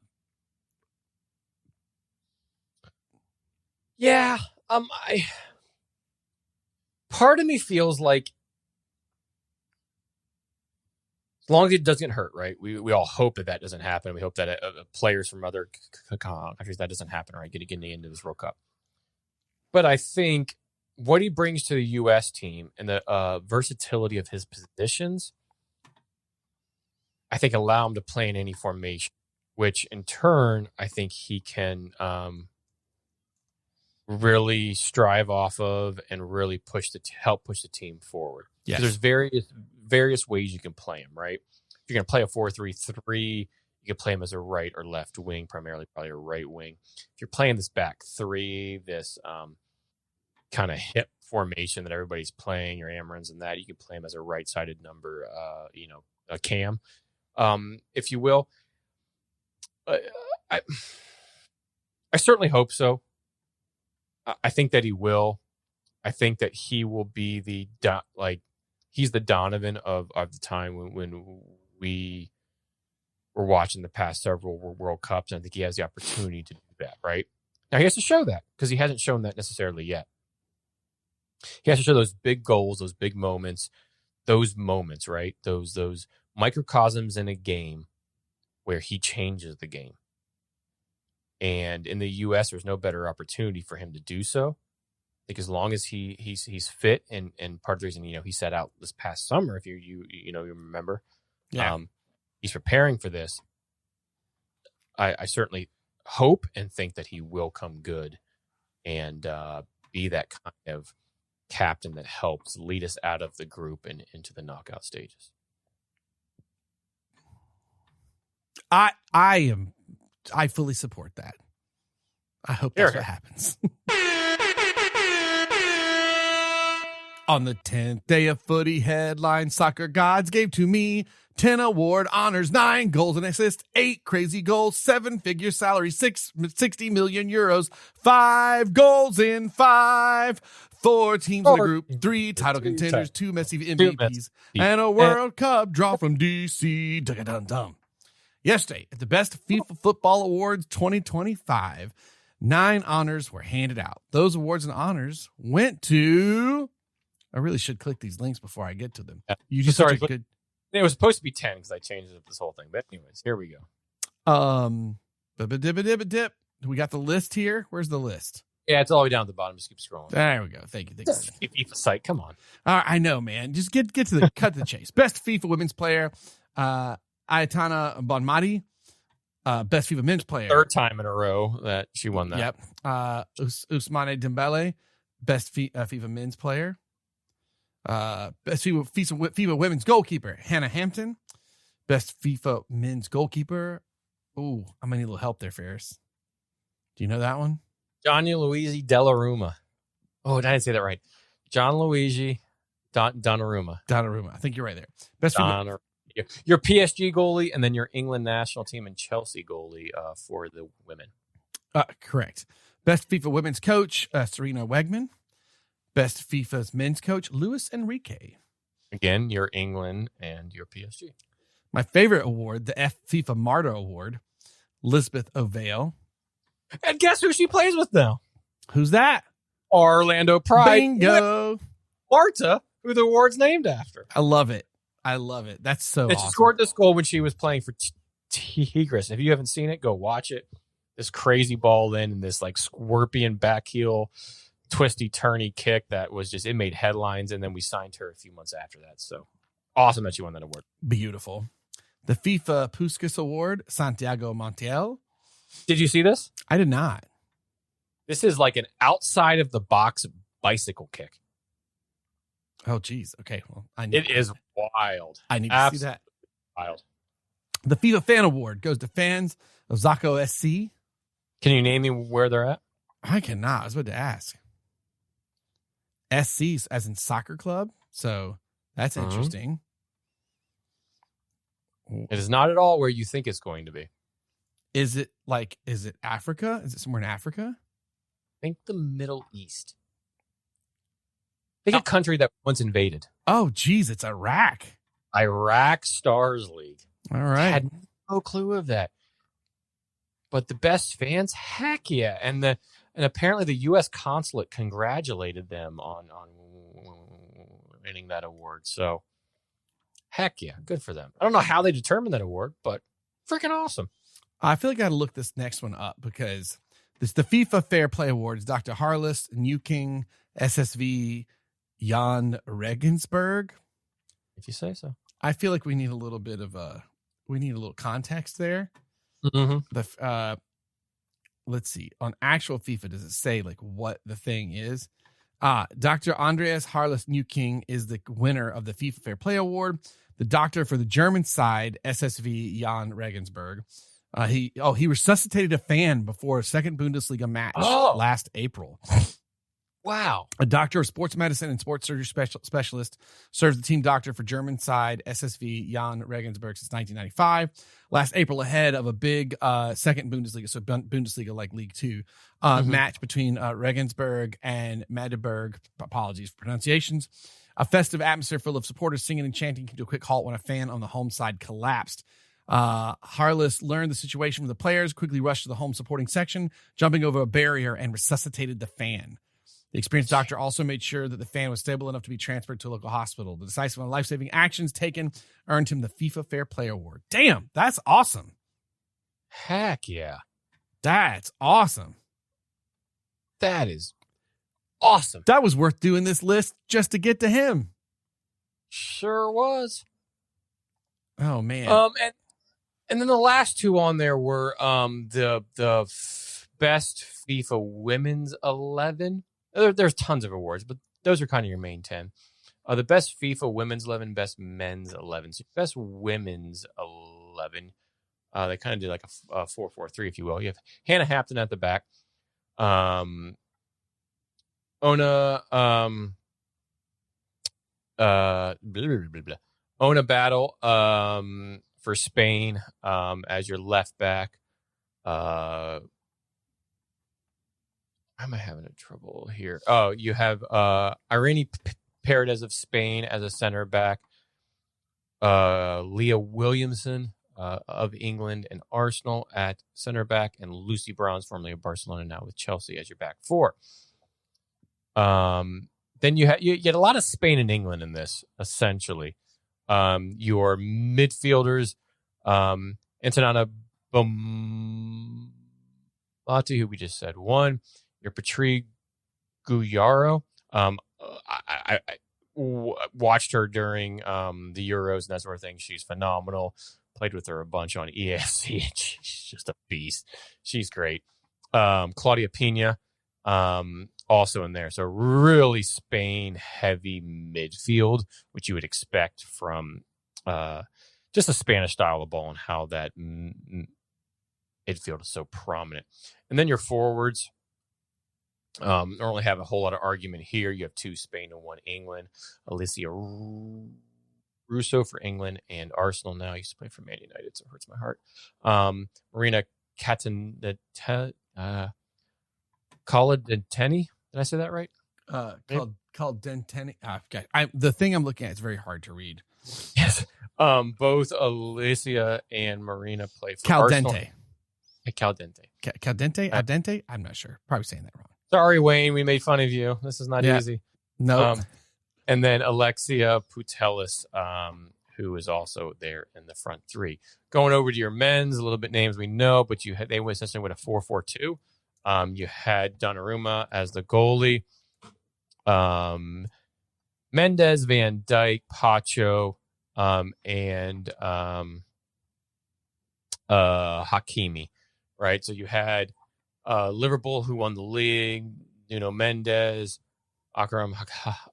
Yeah. Part of me feels like, as long as it doesn't get hurt, right? We all hope that doesn't happen. We hope that players from other countries, that doesn't happen, right? Getting into this World Cup. But I think what he brings to the U.S. team and the versatility of his positions, I think allow him to play in any formation, which in turn, I think he can really strive off of and really help push the team forward. Yes. There's various ways you can play him, right? If you're going to play a 4-3-3, you can play him as a right or left wing, primarily probably a right wing. If you're playing this back 3, this kind of hip formation that everybody's playing, your Amarins and that, you can play him as a right-sided number, a cam, if you will. I certainly hope so. I think that he will. I think that he will be he's the Donovan of the time when we were watching the past several World Cups. And I think he has the opportunity to do that, right? Now he has to show that because he hasn't shown that necessarily yet. He has to show those big goals, those big moments, right? Those microcosms in a game where he changes the game. And in the U.S., there's no better opportunity for him to do so. I think as long as he's fit, and part of the reason he set out this past summer, if you remember, he's preparing for this. I certainly hope and think that he will come good and be that kind of captain that helps lead us out of the group and into the knockout stages. I fully support that. I hope that's what happens. On the 10th day of footy, headline soccer gods gave to me 10 award honors, 9 goals and assists, 8 crazy goals, 7-figure salary, 60 million euros, 5 goals in 5, 4 teams in the group, 3 title contenders, 2 Messi MVPs, and a World Cup draw from DC. Dum-dum-dum. Yesterday, at the Best FIFA Football Awards 2025, 9 honors were handed out. Those awards and honors went to... I really should click these links before I get to them. You just sorry, good... It was supposed to be 10 because I changed this whole thing. But anyways, here we go. Dip. We got the list here. Where's the list? Yeah, it's all the way down at the bottom. Just keep scrolling. There we go. Thank you. FIFA site. Come on. All right, I know, man. Just get to the cut to the chase. Best FIFA women's player, Ayatana Bonmati. Best FIFA men's player. 3rd time in a row that she won that. Yep. Ousmane Dembele, best FIFA men's player. Best FIFA women's goalkeeper, Hannah Hampton. Best FIFA men's goalkeeper. Ooh, I'm gonna need a little help there, Ferris. Do you know that one? Gianluigi Donnarumma. Oh, I didn't say that right. Gianluigi Donnarumma. Donnarumma. I think you're right there. Best FIFA. Your PSG goalie, and then your England national team and Chelsea goalie for the women. Correct. Best FIFA women's coach, Serena Wegman. Best FIFA's men's coach, Luis Enrique. Again, your England and your PSG. My favorite award, the FIFA Marta Award, Lisbeth Ovale. And guess who she plays with now? Who's that? Orlando Pride. Bingo. Marta, who the award's named after. I love it. That's so awesome. She scored this goal when she was playing for Tigres. If you haven't seen it, go watch it. This crazy ball in and this like scorpion back heel, twisty turny kick that was just, it made headlines. And then we signed her a few months after that. So awesome that she won that award. Beautiful. The FIFA Puskas Award, Santiago Montiel. Did you see this? I did not. This is like an outside of the box bicycle kick. Oh, geez. Okay. Well, it is wild. I need to see that. Wild. The FIFA Fan Award goes to fans of Zaco SC. Can you name me where they're at? I cannot. I was about to ask. SC as in soccer club. So that's interesting. It is not at all where you think it's going to be. Is it Africa? Is it somewhere in Africa? Think the Middle East. Think a country that once invaded. Oh, geez. It's Iraq. Iraq Stars League. All right. I had no clue of that. But the best fans, heck yeah. And apparently the U.S. consulate congratulated them on winning that award. So, heck yeah, good for them. I don't know how they determined that award, but freaking awesome. I feel like I got to look this next one up because this the FIFA Fair Play Awards. Dr. Harless, New King, SSV, Jan Regensburg. If you say so. I feel like we need a little context there. Mm-hmm. Let's see. On actual FIFA, does it say like what the thing is? Dr. Andreas Harless New King is the winner of the FIFA Fair Play Award. The doctor for the German side, SSV Jan Regensburg. He resuscitated a fan before a second Bundesliga match last April. Wow. A doctor of sports medicine and sports surgery specialist, serves the team doctor for German side SSV Jan Regensburg since 1995. Last April, ahead of a big second Bundesliga, so Bundesliga like League Two, match between Regensburg and Magdeburg. Apologies for pronunciations. A festive atmosphere full of supporters singing and chanting came to a quick halt when a fan on the home side collapsed. Harless learned the situation from the players, quickly rushed to the home supporting section, jumping over a barrier and resuscitated the fan. The experienced doctor also made sure that the fan was stable enough to be transferred to a local hospital. The decisive and life-saving actions taken earned him the FIFA Fair Play Award. Damn, that's awesome. Heck yeah. That's awesome. That is awesome. That was worth doing this list just to get to him. Sure was. Oh, man. And then the last two on there were the best FIFA Women's 11. There's tons of awards, but those are kind of your main 10. The best FIFA Women's 11, best Men's 11. So best Women's 11, they kind of did like a 4-4-3, if you will. You have Hannah Hampton at the back. Ona Ona Battle for Spain as your left back. Am I having trouble here? Oh, you have Irene Paredes of Spain as a center back. Leah Williamson of England and Arsenal at center back, and Lucy Bronze, formerly of Barcelona, now with Chelsea, as your back four. Then you had a lot of Spain and England in this, essentially. Your midfielders, Antonana Bomati, who we just said won. Your Patri Guyaro. I watched her during the Euros and that sort of thing. She's phenomenal. Played with her a bunch on ESC. She's just a beast. She's great. Claudia Pina, also in there. So really Spain heavy midfield, which you would expect from just the Spanish style of ball and how that midfield is so prominent. And then your forwards don't really have a whole lot of argument here. You have 2 Spain and 1 England. Alicia Russo for England and Arsenal now. Used to play for Man United, so it hurts my heart. Marina Coladenteni. Did I say that right? Called Denteni. Okay. The thing I'm looking at is very hard to read. Yes. Both Alicia and Marina play for Arsenal. Caldente. Caldente? Aldente? I'm not sure. Probably saying that wrong. Sorry, Wayne. We made fun of you. This is not easy. No. And then Alexia Putelis, who is also there in the front 3. Going over to your men's, a little bit names we know, but they went essentially with a 4-4-2. You had Donnarumma as the goalie. Mendes, Van Dijk, Pacho, and Hakimi, right? So you had Liverpool, who won the league, Mendes, Akram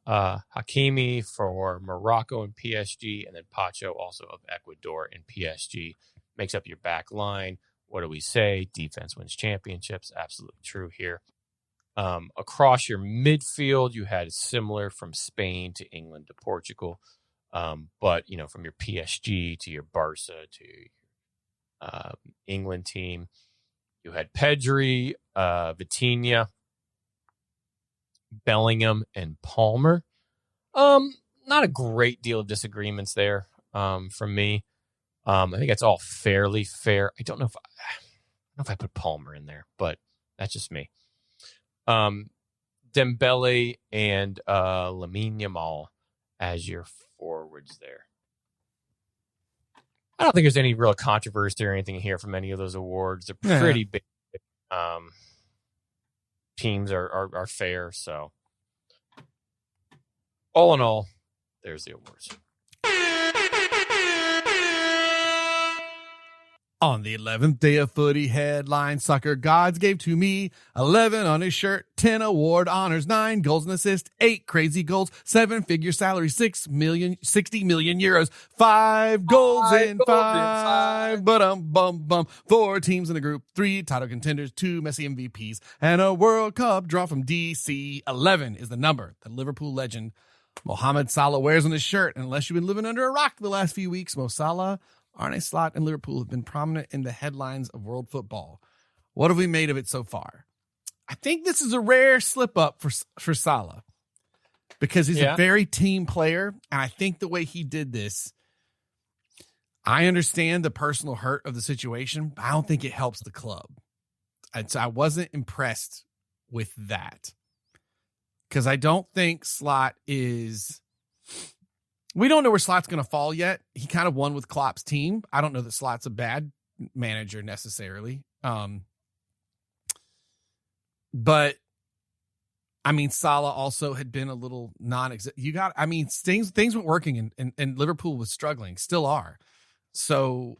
Hakimi for Morocco and PSG, and then Pacho, also of Ecuador and PSG, makes up your back line. What do we say? Defense wins championships. Absolutely true here. Across your midfield, you had similar from Spain to England to Portugal. But, from your PSG to your Barca to your England team, you had Pedri, Vitinha, Bellingham, and Palmer. Not a great deal of disagreements there from me. I think that's all fairly fair. I don't know if I put Palmer in there, but that's just me. Dembele and Lamine Yamal as your forwards there. I don't think there's any real controversy or anything here from any of those awards. They're pretty big. Teams are fair. So all in all, there's the awards. On the 11th day of footy headline, soccer gods gave to me 11 on his shirt, 10 award honors, 9 goals and assists, 8 crazy goals, 7-figure salary, 60 million euros, 5 goals in 5, bum, 4 teams in the group, 3 title contenders, 2 Messi MVPs, and a World Cup draw from DC. 11 is the number that Liverpool legend Mohamed Salah wears on his shirt. And unless you've been living under a rock the last few weeks, Mo Salah, Arne Slot, and Liverpool have been prominent in the headlines of world football. What have we made of it so far? I think this is a rare slip up for Salah because he's a very team player. And I think the way he did this, I understand the personal hurt of the situation, but I don't think it helps the club. And so I wasn't impressed with that because I don't think Slot is... We don't know where Slot's going to fall yet. He kind of won with Klopp's team. I don't know that Slot's a bad manager necessarily. But I mean, Salah also had been a little things weren't working and Liverpool was struggling, still are. So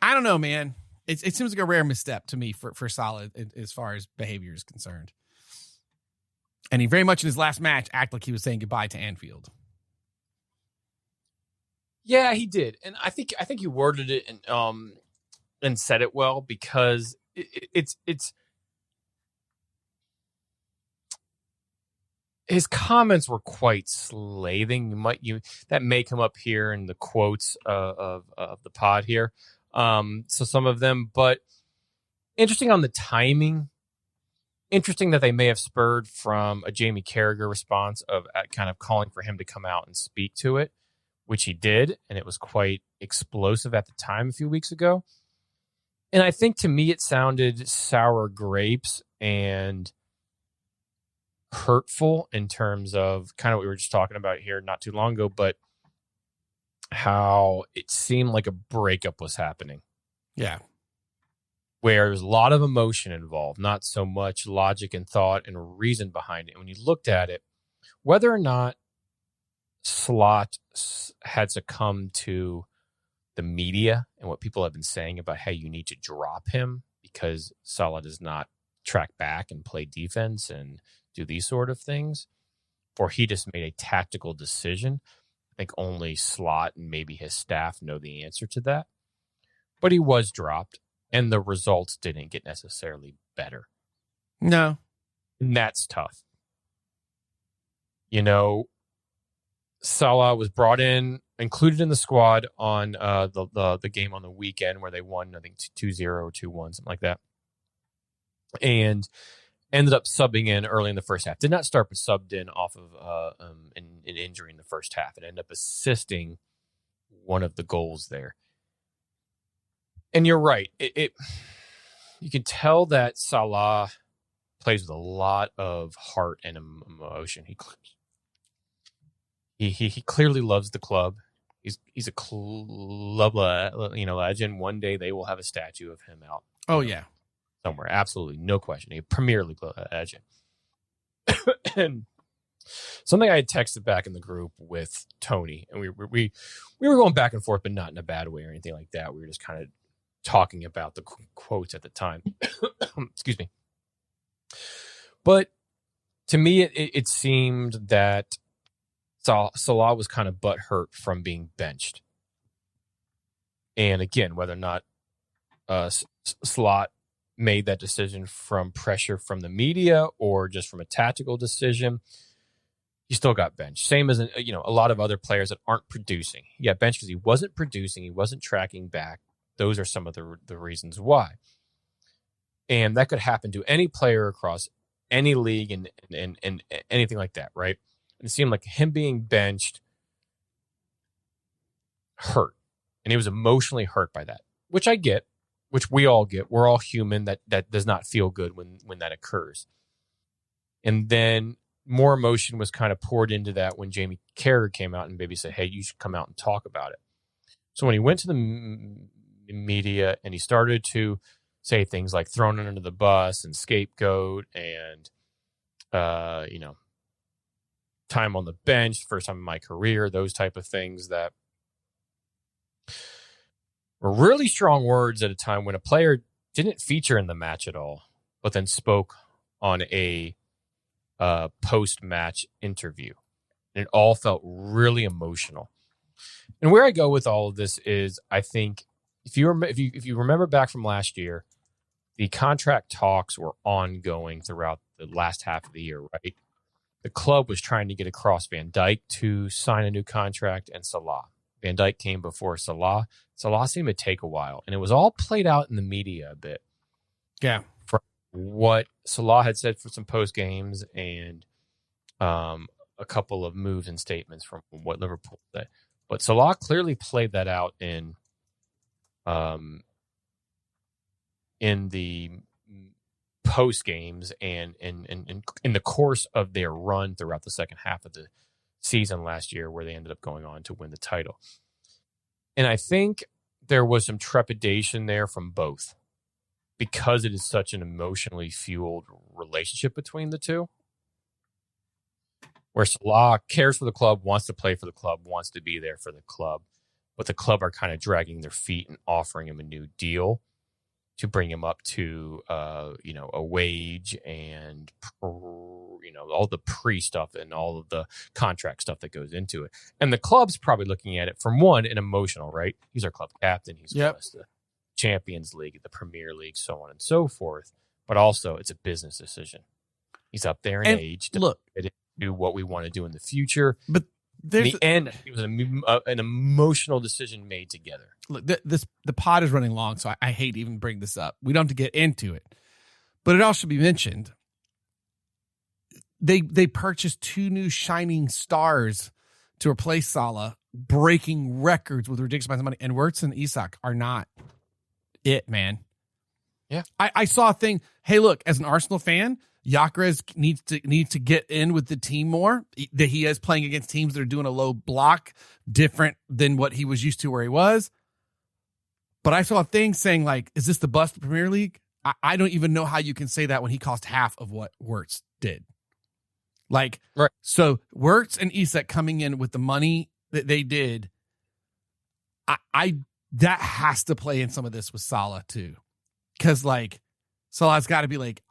I don't know, man. It seems like a rare misstep to me for Salah as far as behavior is concerned. And he very much in his last match acted like he was saying goodbye to Anfield. Yeah, he did, and I think you worded it and said it well because it's his comments were quite scathing. That may come up here in the quotes of the pod here. So some of them, but interesting on the timing. Interesting that they may have spurred from a Jamie Carragher response of kind of calling for him to come out and speak to it, which he did, and it was quite explosive at the time a few weeks ago. And I think to me it sounded sour grapes and hurtful in terms of kind of what we were just talking about here not too long ago, but how it seemed like a breakup was happening. Yeah. Where there's a lot of emotion involved, not so much logic and thought and reason behind it. And when you looked at it, whether or not Slot had succumbed to the media and what people have been saying about how you need to drop him because Salah does not track back and play defense and do these sort of things, or he just made a tactical decision. think only Slot and maybe his staff know the answer to that. But he was dropped, and the results didn't get necessarily better. No. And that's tough. Salah was brought in, included in the squad on the game on the weekend where they won, I think 2-0 or 2-1, something like that. And ended up subbing in early in the first half. Did not start, but subbed in off of an injury in the first half and ended up assisting one of the goals there. And you're right. You can tell that Salah plays with a lot of heart and emotion. He clearly loves the club. He's a club legend. One day they will have a statue of him out. Oh yeah. Somewhere, absolutely, no question. A Premier League legend. And something I had texted back in the group with Tony, and we were going back and forth, but not in a bad way or anything like that. We were just kind of talking about the quotes at the time. Excuse me. But to me, it seemed that Salah was kind of butthurt from being benched. And again, whether or not Slot made that decision from pressure from the media or just from a tactical decision, he still got benched. Same as a lot of other players that aren't producing. He got benched because he wasn't producing, he wasn't tracking back. Those are some of the reasons why. And that could happen to any player across any league and anything like that, right? And it seemed like him being benched hurt. And he was emotionally hurt by that, which I get. Which we all get. We're all human. That does not feel good when that occurs. And then more emotion was kind of poured into that when Jamie Carragher came out and maybe said, hey, you should come out and talk about it. So when he went to the media and he started to say things like thrown under the bus and scapegoat and, time on the bench, first time in my career, those type of things that were really strong words at a time when a player didn't feature in the match at all, but then spoke on a post-match interview. And it all felt really emotional. And where I go with all of this is, I think if you remember back from last year, the contract talks were ongoing throughout the last half of the year, right? The club was trying to get across Van Dijk to sign a new contract and Salah. Van Dijk came before Salah. Salah seemed to take a while, and it was all played out in the media a bit. Yeah. From what Salah had said for some post games and a couple of moves and statements from what Liverpool said. But Salah clearly played that out in the post games and in the course of their run throughout the second half of the season last year, where they ended up going on to win the title. And I think there was some trepidation there from both, because it is such an emotionally fueled relationship between the two, where Salah cares for the club, wants to play for the club, wants to be there for the club, but the club are kind of dragging their feet and offering him a new deal to bring him up to a wage and all the pre-stuff and all of the contract stuff that goes into it. And the club's probably looking at it from one, an emotional, right? He's our club captain. He's won us the Champions League, the Premier League, so on and so forth. But also, it's a business decision. He's up there in age to do what we want to do in the future. But in the end, it was an emotional decision made together. Look, the pod is running long, so I hate to even bring this up. We don't have to get into it, but it also should be mentioned. They purchased 2 new shining stars to replace Salah, breaking records with ridiculous amounts of money. And Wirtz and Isak are not it, man. Yeah, I saw a thing. Hey, look, as an Arsenal fan, Gyökeres needs to get in with the team more. That he is playing against teams that are doing a low block, different than what he was used to where he was. But I saw a thing saying, like, is this the bust of the Premier League? I don't even know how you can say that when he cost half of what Wirtz did. Like, right. So Wirtz and Isak coming in with the money that they did, I that has to play in some of this with Salah too. Because, like, Salah's got to be like...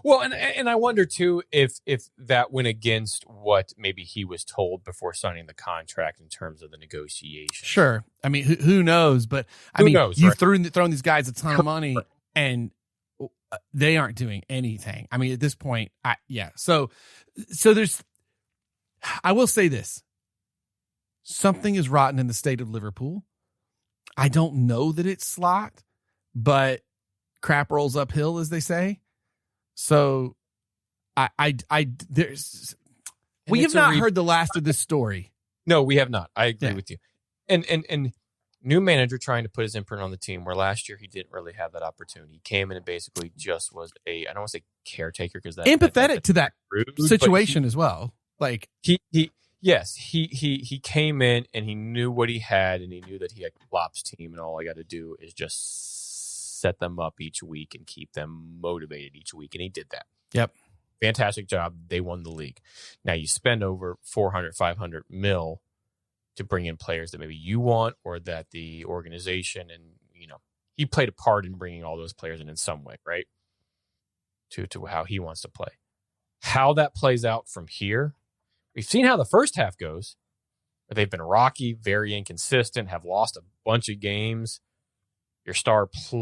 Well, and I wonder too if that went against what maybe he was told before signing the contract in terms of the negotiation. Sure. I mean, who knows? But Who knows, you've right? thrown these guys a ton of money, and they aren't doing anything. I mean, at this point, So there's. I will say this: something is rotten in the state of Liverpool. I don't know that it's slot, but crap rolls uphill, as they say. So, we have not heard the last of this story. No, we have not. I agree with you. And new manager trying to put his imprint on the team, where last year he didn't really have that opportunity. He came in and basically just was I don't want to say caretaker, because that empathetic to that rude, situation as well. Like he came in and he knew what he had, and he knew that he had a Klopp's team, and all I got to do is just set them up each week and keep them motivated each week, and he did that. Yep. Fantastic job. They won the league. Now you spend over 400, 500 mil to bring in players that maybe you want, or that the organization, and he played a part in bringing all those players in some way, right? To how he wants to play. How that plays out from here, we've seen how the first half goes. They've been rocky, very inconsistent, have lost a bunch of games. Your star players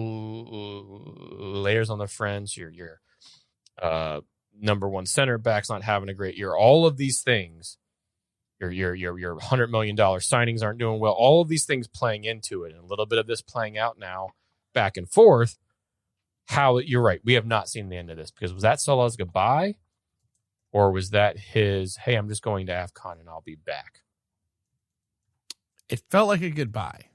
on the fringe, your number one center back's not having a great year. All of these things, your $100 million signings aren't doing well. All of these things playing into it, and a little bit of this playing out now, back and forth. You're right, we have not seen the end of this, because was that Salah's goodbye, or was that his, hey, I'm just going to AFCON and I'll be back? It felt like a goodbye.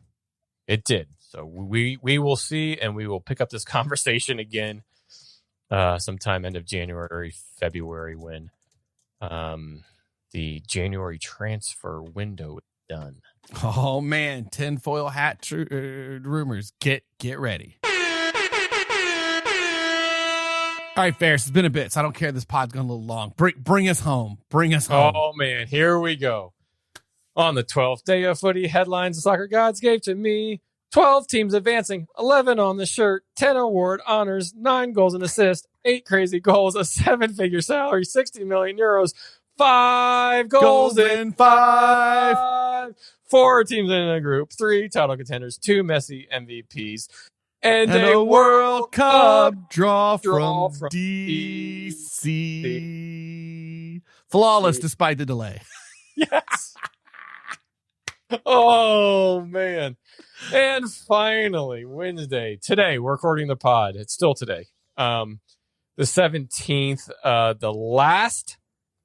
It did. So we will see, and we will pick up this conversation again sometime end of January, February, when the January transfer window is done. Oh man, tinfoil hat rumors. Get ready. All right, Ferris, it's been a bit, so I don't care. This pod's going a little long. Bring us home. Bring us home. Oh man, here we go. On the 12th day of footy, headlines the soccer gods gave to me. 12 teams advancing, 11 on the shirt, 10 award honors, 9 goals and assists, 8 crazy goals, a 7-figure salary, 60 million euros, 5 goals in 5. 4 teams in a group, 3 title contenders, 2 Messi MVPs, and a World Cup draw from DC. Flawless despite the delay. Yes. Oh, man. And finally, Wednesday. Today, we're recording the pod. It's still today. The 17th, the last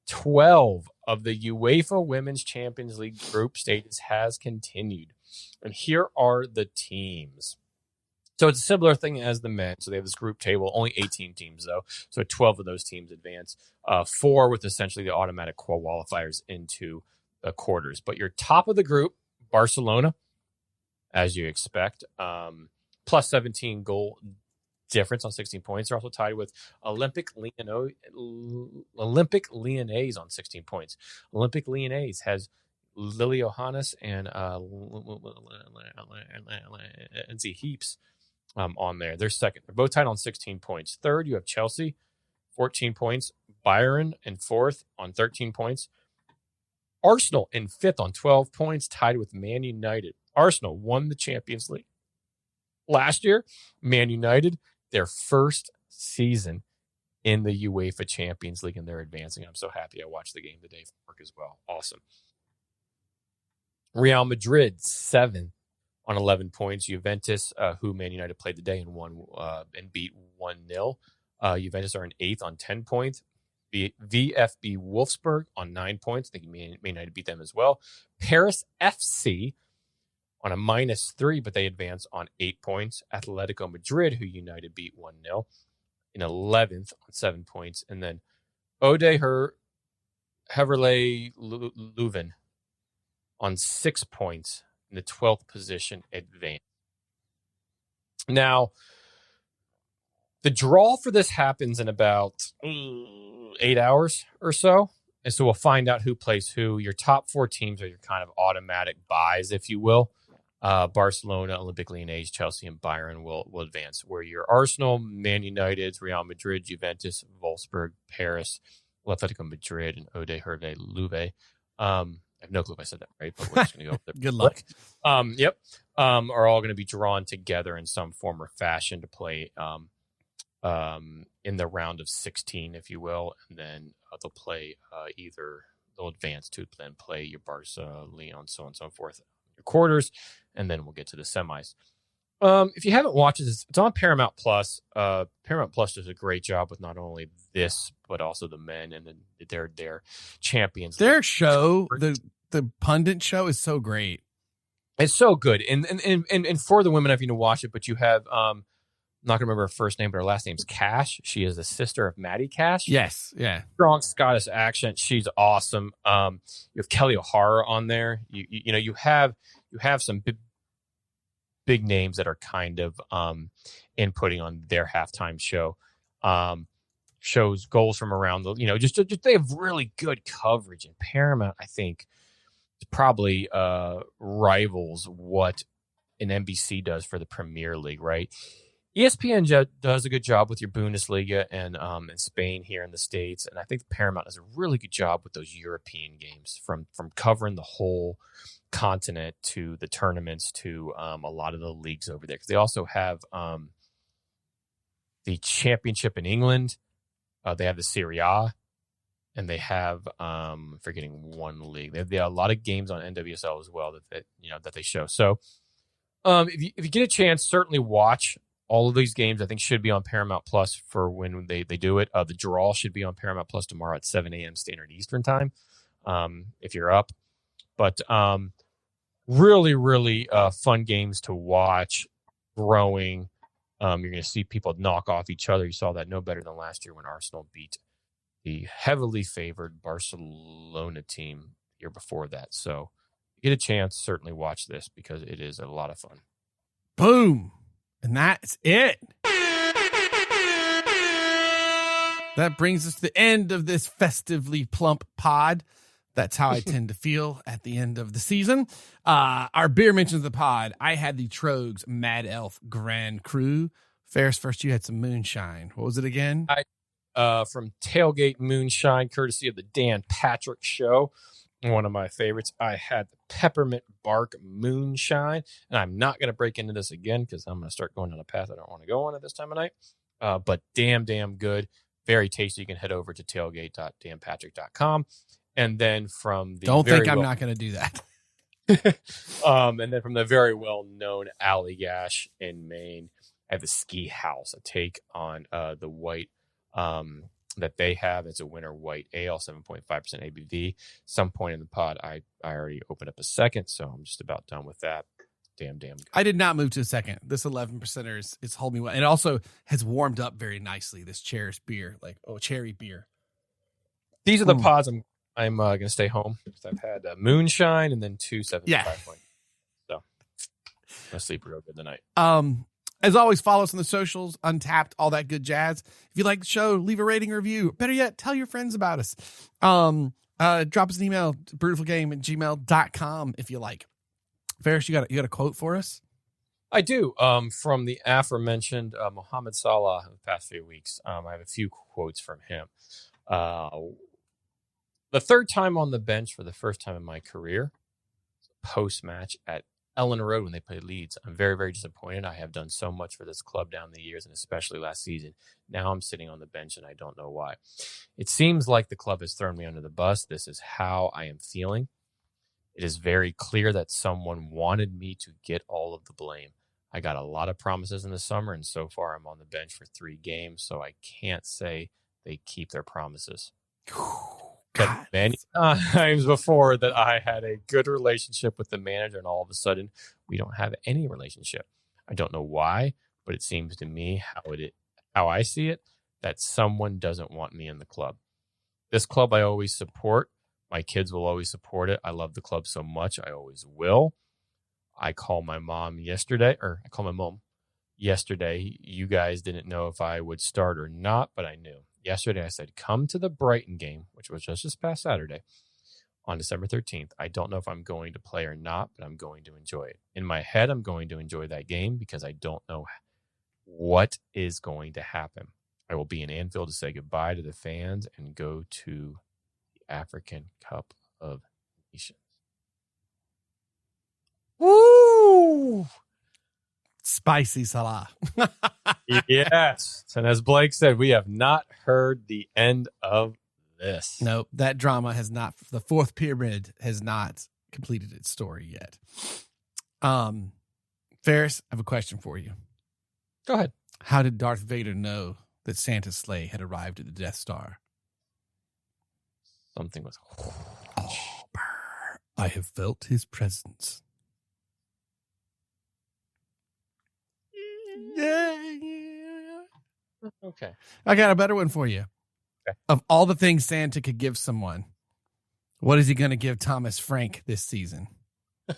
12 of the UEFA Women's Champions League group stages has continued. And here are the teams. So it's a similar thing as the men. So they have this group table, only 18 teams, though. So 12 of those teams advance. 4 with essentially the automatic qualifiers into the quarters. But your top of the group, Barcelona, as you expect, plus 17 goal difference on 16 points. They're also tied with Olympic Lyonnais on 16 points. Olympic Lyonnais has Lily Johannes and Lindsay Heaps on there. They're second. They're both tied on 16 points. Third, you have Chelsea, 14 points. Bayern in fourth on 13 points. Arsenal in fifth on 12 points, tied with Man United. Arsenal won the Champions League last year. Man United, their first season in the UEFA Champions League, and they're advancing. I'm so happy I watched the game today for work as well. Awesome. Real Madrid, 7 on 11 points. Juventus, who Man United played today and won and beat 1-0. Juventus are in 8th on 10 points. VfB Wolfsburg on 9 points. I think Man United beat them as well. Paris FC on a -3, but they advance on 8 points. Atletico Madrid, who United beat 1-0, in 11th on 7 points. And then Heverlee Leuven on 6 points in the 12th position advance. Now, the draw for this happens in about 8 hours or so. And so we'll find out who plays who. Your top 4 teams are your kind of automatic buys, if you will. Barcelona, Olympic Lyonnais, Chelsea, and Bayern will advance. Where your Arsenal, Man United, Real Madrid, Juventus, Wolfsburg, Paris, Atletico Madrid, and Ode Herde Leuven. I have no clue if I said that right, but we're just going to go with it. Good luck. Yep. Are all going to be drawn together in some form or fashion to play in the round of 16, if you will, and then they'll play they'll advance to then play your Barca, Lyon, so on and so forth, your quarters, and then we'll get to the semis. If you haven't watched this, it's on Paramount Plus. Paramount Plus does a great job with not only this but also the men and then their champions. Their show, the pundit show, is so great. It's so good, and for the women, I've to watch it. But you have I'm not gonna remember her first name, but her last name's Cash. She is the sister of Maddie Cash. Yes, yeah, strong Scottish accent. She's awesome. You have Kelly O'Hara on there. You have some big names that are kind of inputting on their halftime show. Shows goals from around the just they have really good coverage, and Paramount, I think, probably rivals what an NBC does for the Premier League, right? ESPN does a good job with your Bundesliga and in Spain here in the States, and I think Paramount does a really good job with those European games, from covering the whole continent to the tournaments to a lot of the leagues over there, because they also have the Championship in England. They have the Serie A, and they have forgetting one league. They have a lot of games on NWSL as well that they show. So if you get a chance, certainly watch all of these games. I think should be on Paramount Plus for when they do it. The draw should be on Paramount Plus tomorrow at 7 a.m. Standard Eastern Time, if you're up. But really, really fun games to watch, growing. You're going to see people knock off each other. You saw that no better than last year when Arsenal beat the heavily favored Barcelona team the year before that. So if you get a chance, certainly watch this because it is a lot of fun. Boom. And that's it. That brings us to the end of this festively plump pod. That's how I tend to feel at the end of the season. Our beer mentions of the pod. I had the Trogs Mad Elf Grand Cru. Ferris, first you had some moonshine. What was it again? From Tailgate Moonshine, courtesy of the Dan Patrick Show. One of my favorites. I had the Peppermint Bark Moonshine, and I'm not going to break into this again because I'm going to start going down a path I don't want to go on at this time of night. But damn good. Very tasty. You can head over to tailgate.danpatrick.com. And then from the Don't think I'm not going to do that. And then from the very well-known Allagash in Maine, I have the Ski House, a take on the white that they have. It's a winter white ale, 7.5% ABV. Some point in the pod, I already opened up a second, so I'm just about done with that. Damn good. I did not move to a second. This 11%er is holding me well. And it also has warmed up very nicely, this cherish beer, cherry beer. These are the pods I'm going to stay home because I've had moonshine and then 275 points. So I'm going to sleep real good tonight. As always, follow us on the socials, Untapped, all that good jazz. If you like the show, leave a rating or review. Better yet, tell your friends about us. Drop us an email, brewtifulgame@gmail.com if you like. Ferris, you got a quote for us? I do. From the aforementioned Mohamed Salah in the past few weeks. I have a few quotes from him. The third time on the bench for the first time in my career, post-match at Ellen Road when they played Leeds. I'm very, very disappointed. I have done so much for this club down the years, and especially last season. Now I'm sitting on the bench, and I don't know why. It seems like the club has thrown me under the bus. This is how I am feeling. It is very clear that someone wanted me to get all of the blame. I got a lot of promises in the summer, and so far I'm on the bench for 3 games, so I can't say they keep their promises. God. Many times before that I had a good relationship with the manager, and all of a sudden we don't have any relationship. I don't know why, but it seems to me how I see it, that someone doesn't want me in the club. This club I always support. My kids will always support it. I love the club so much. I always will. I called my mom yesterday. You guys didn't know if I would start or not, but I knew. Yesterday I said, come to the Brighton game, which was just this past Saturday. on December 13th. I don't know if I'm going to play or not, but I'm going to enjoy it. In my head, I'm going to enjoy that game because I don't know what is going to happen. I will be in Anfield to say goodbye to the fans and go to the African Cup of Nations. Woo! Spicy Salah. Yes. And as Blake said, we have not heard the end of this. Nope, that drama has not. The fourth pyramid has not completed its story yet. Ferris, I have a question for you. Go ahead. How did Darth Vader know that Santa's sleigh had arrived at the Death Star? Something was. Oh, I have felt his presence. Yeah. Okay. I got a better one for you. Okay. Of all the things Santa could give someone, what is he going to give Thomas Frank this season? I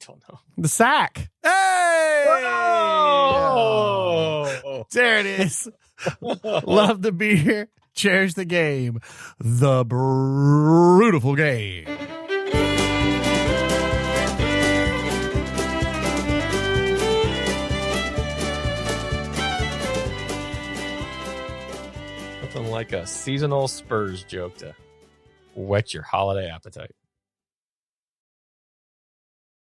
don't know. The sack. Hey! Oh! There it is. Love the beer. Cherish the game. The Brewtiful Game. Something like a seasonal Spurs joke to whet your holiday appetite.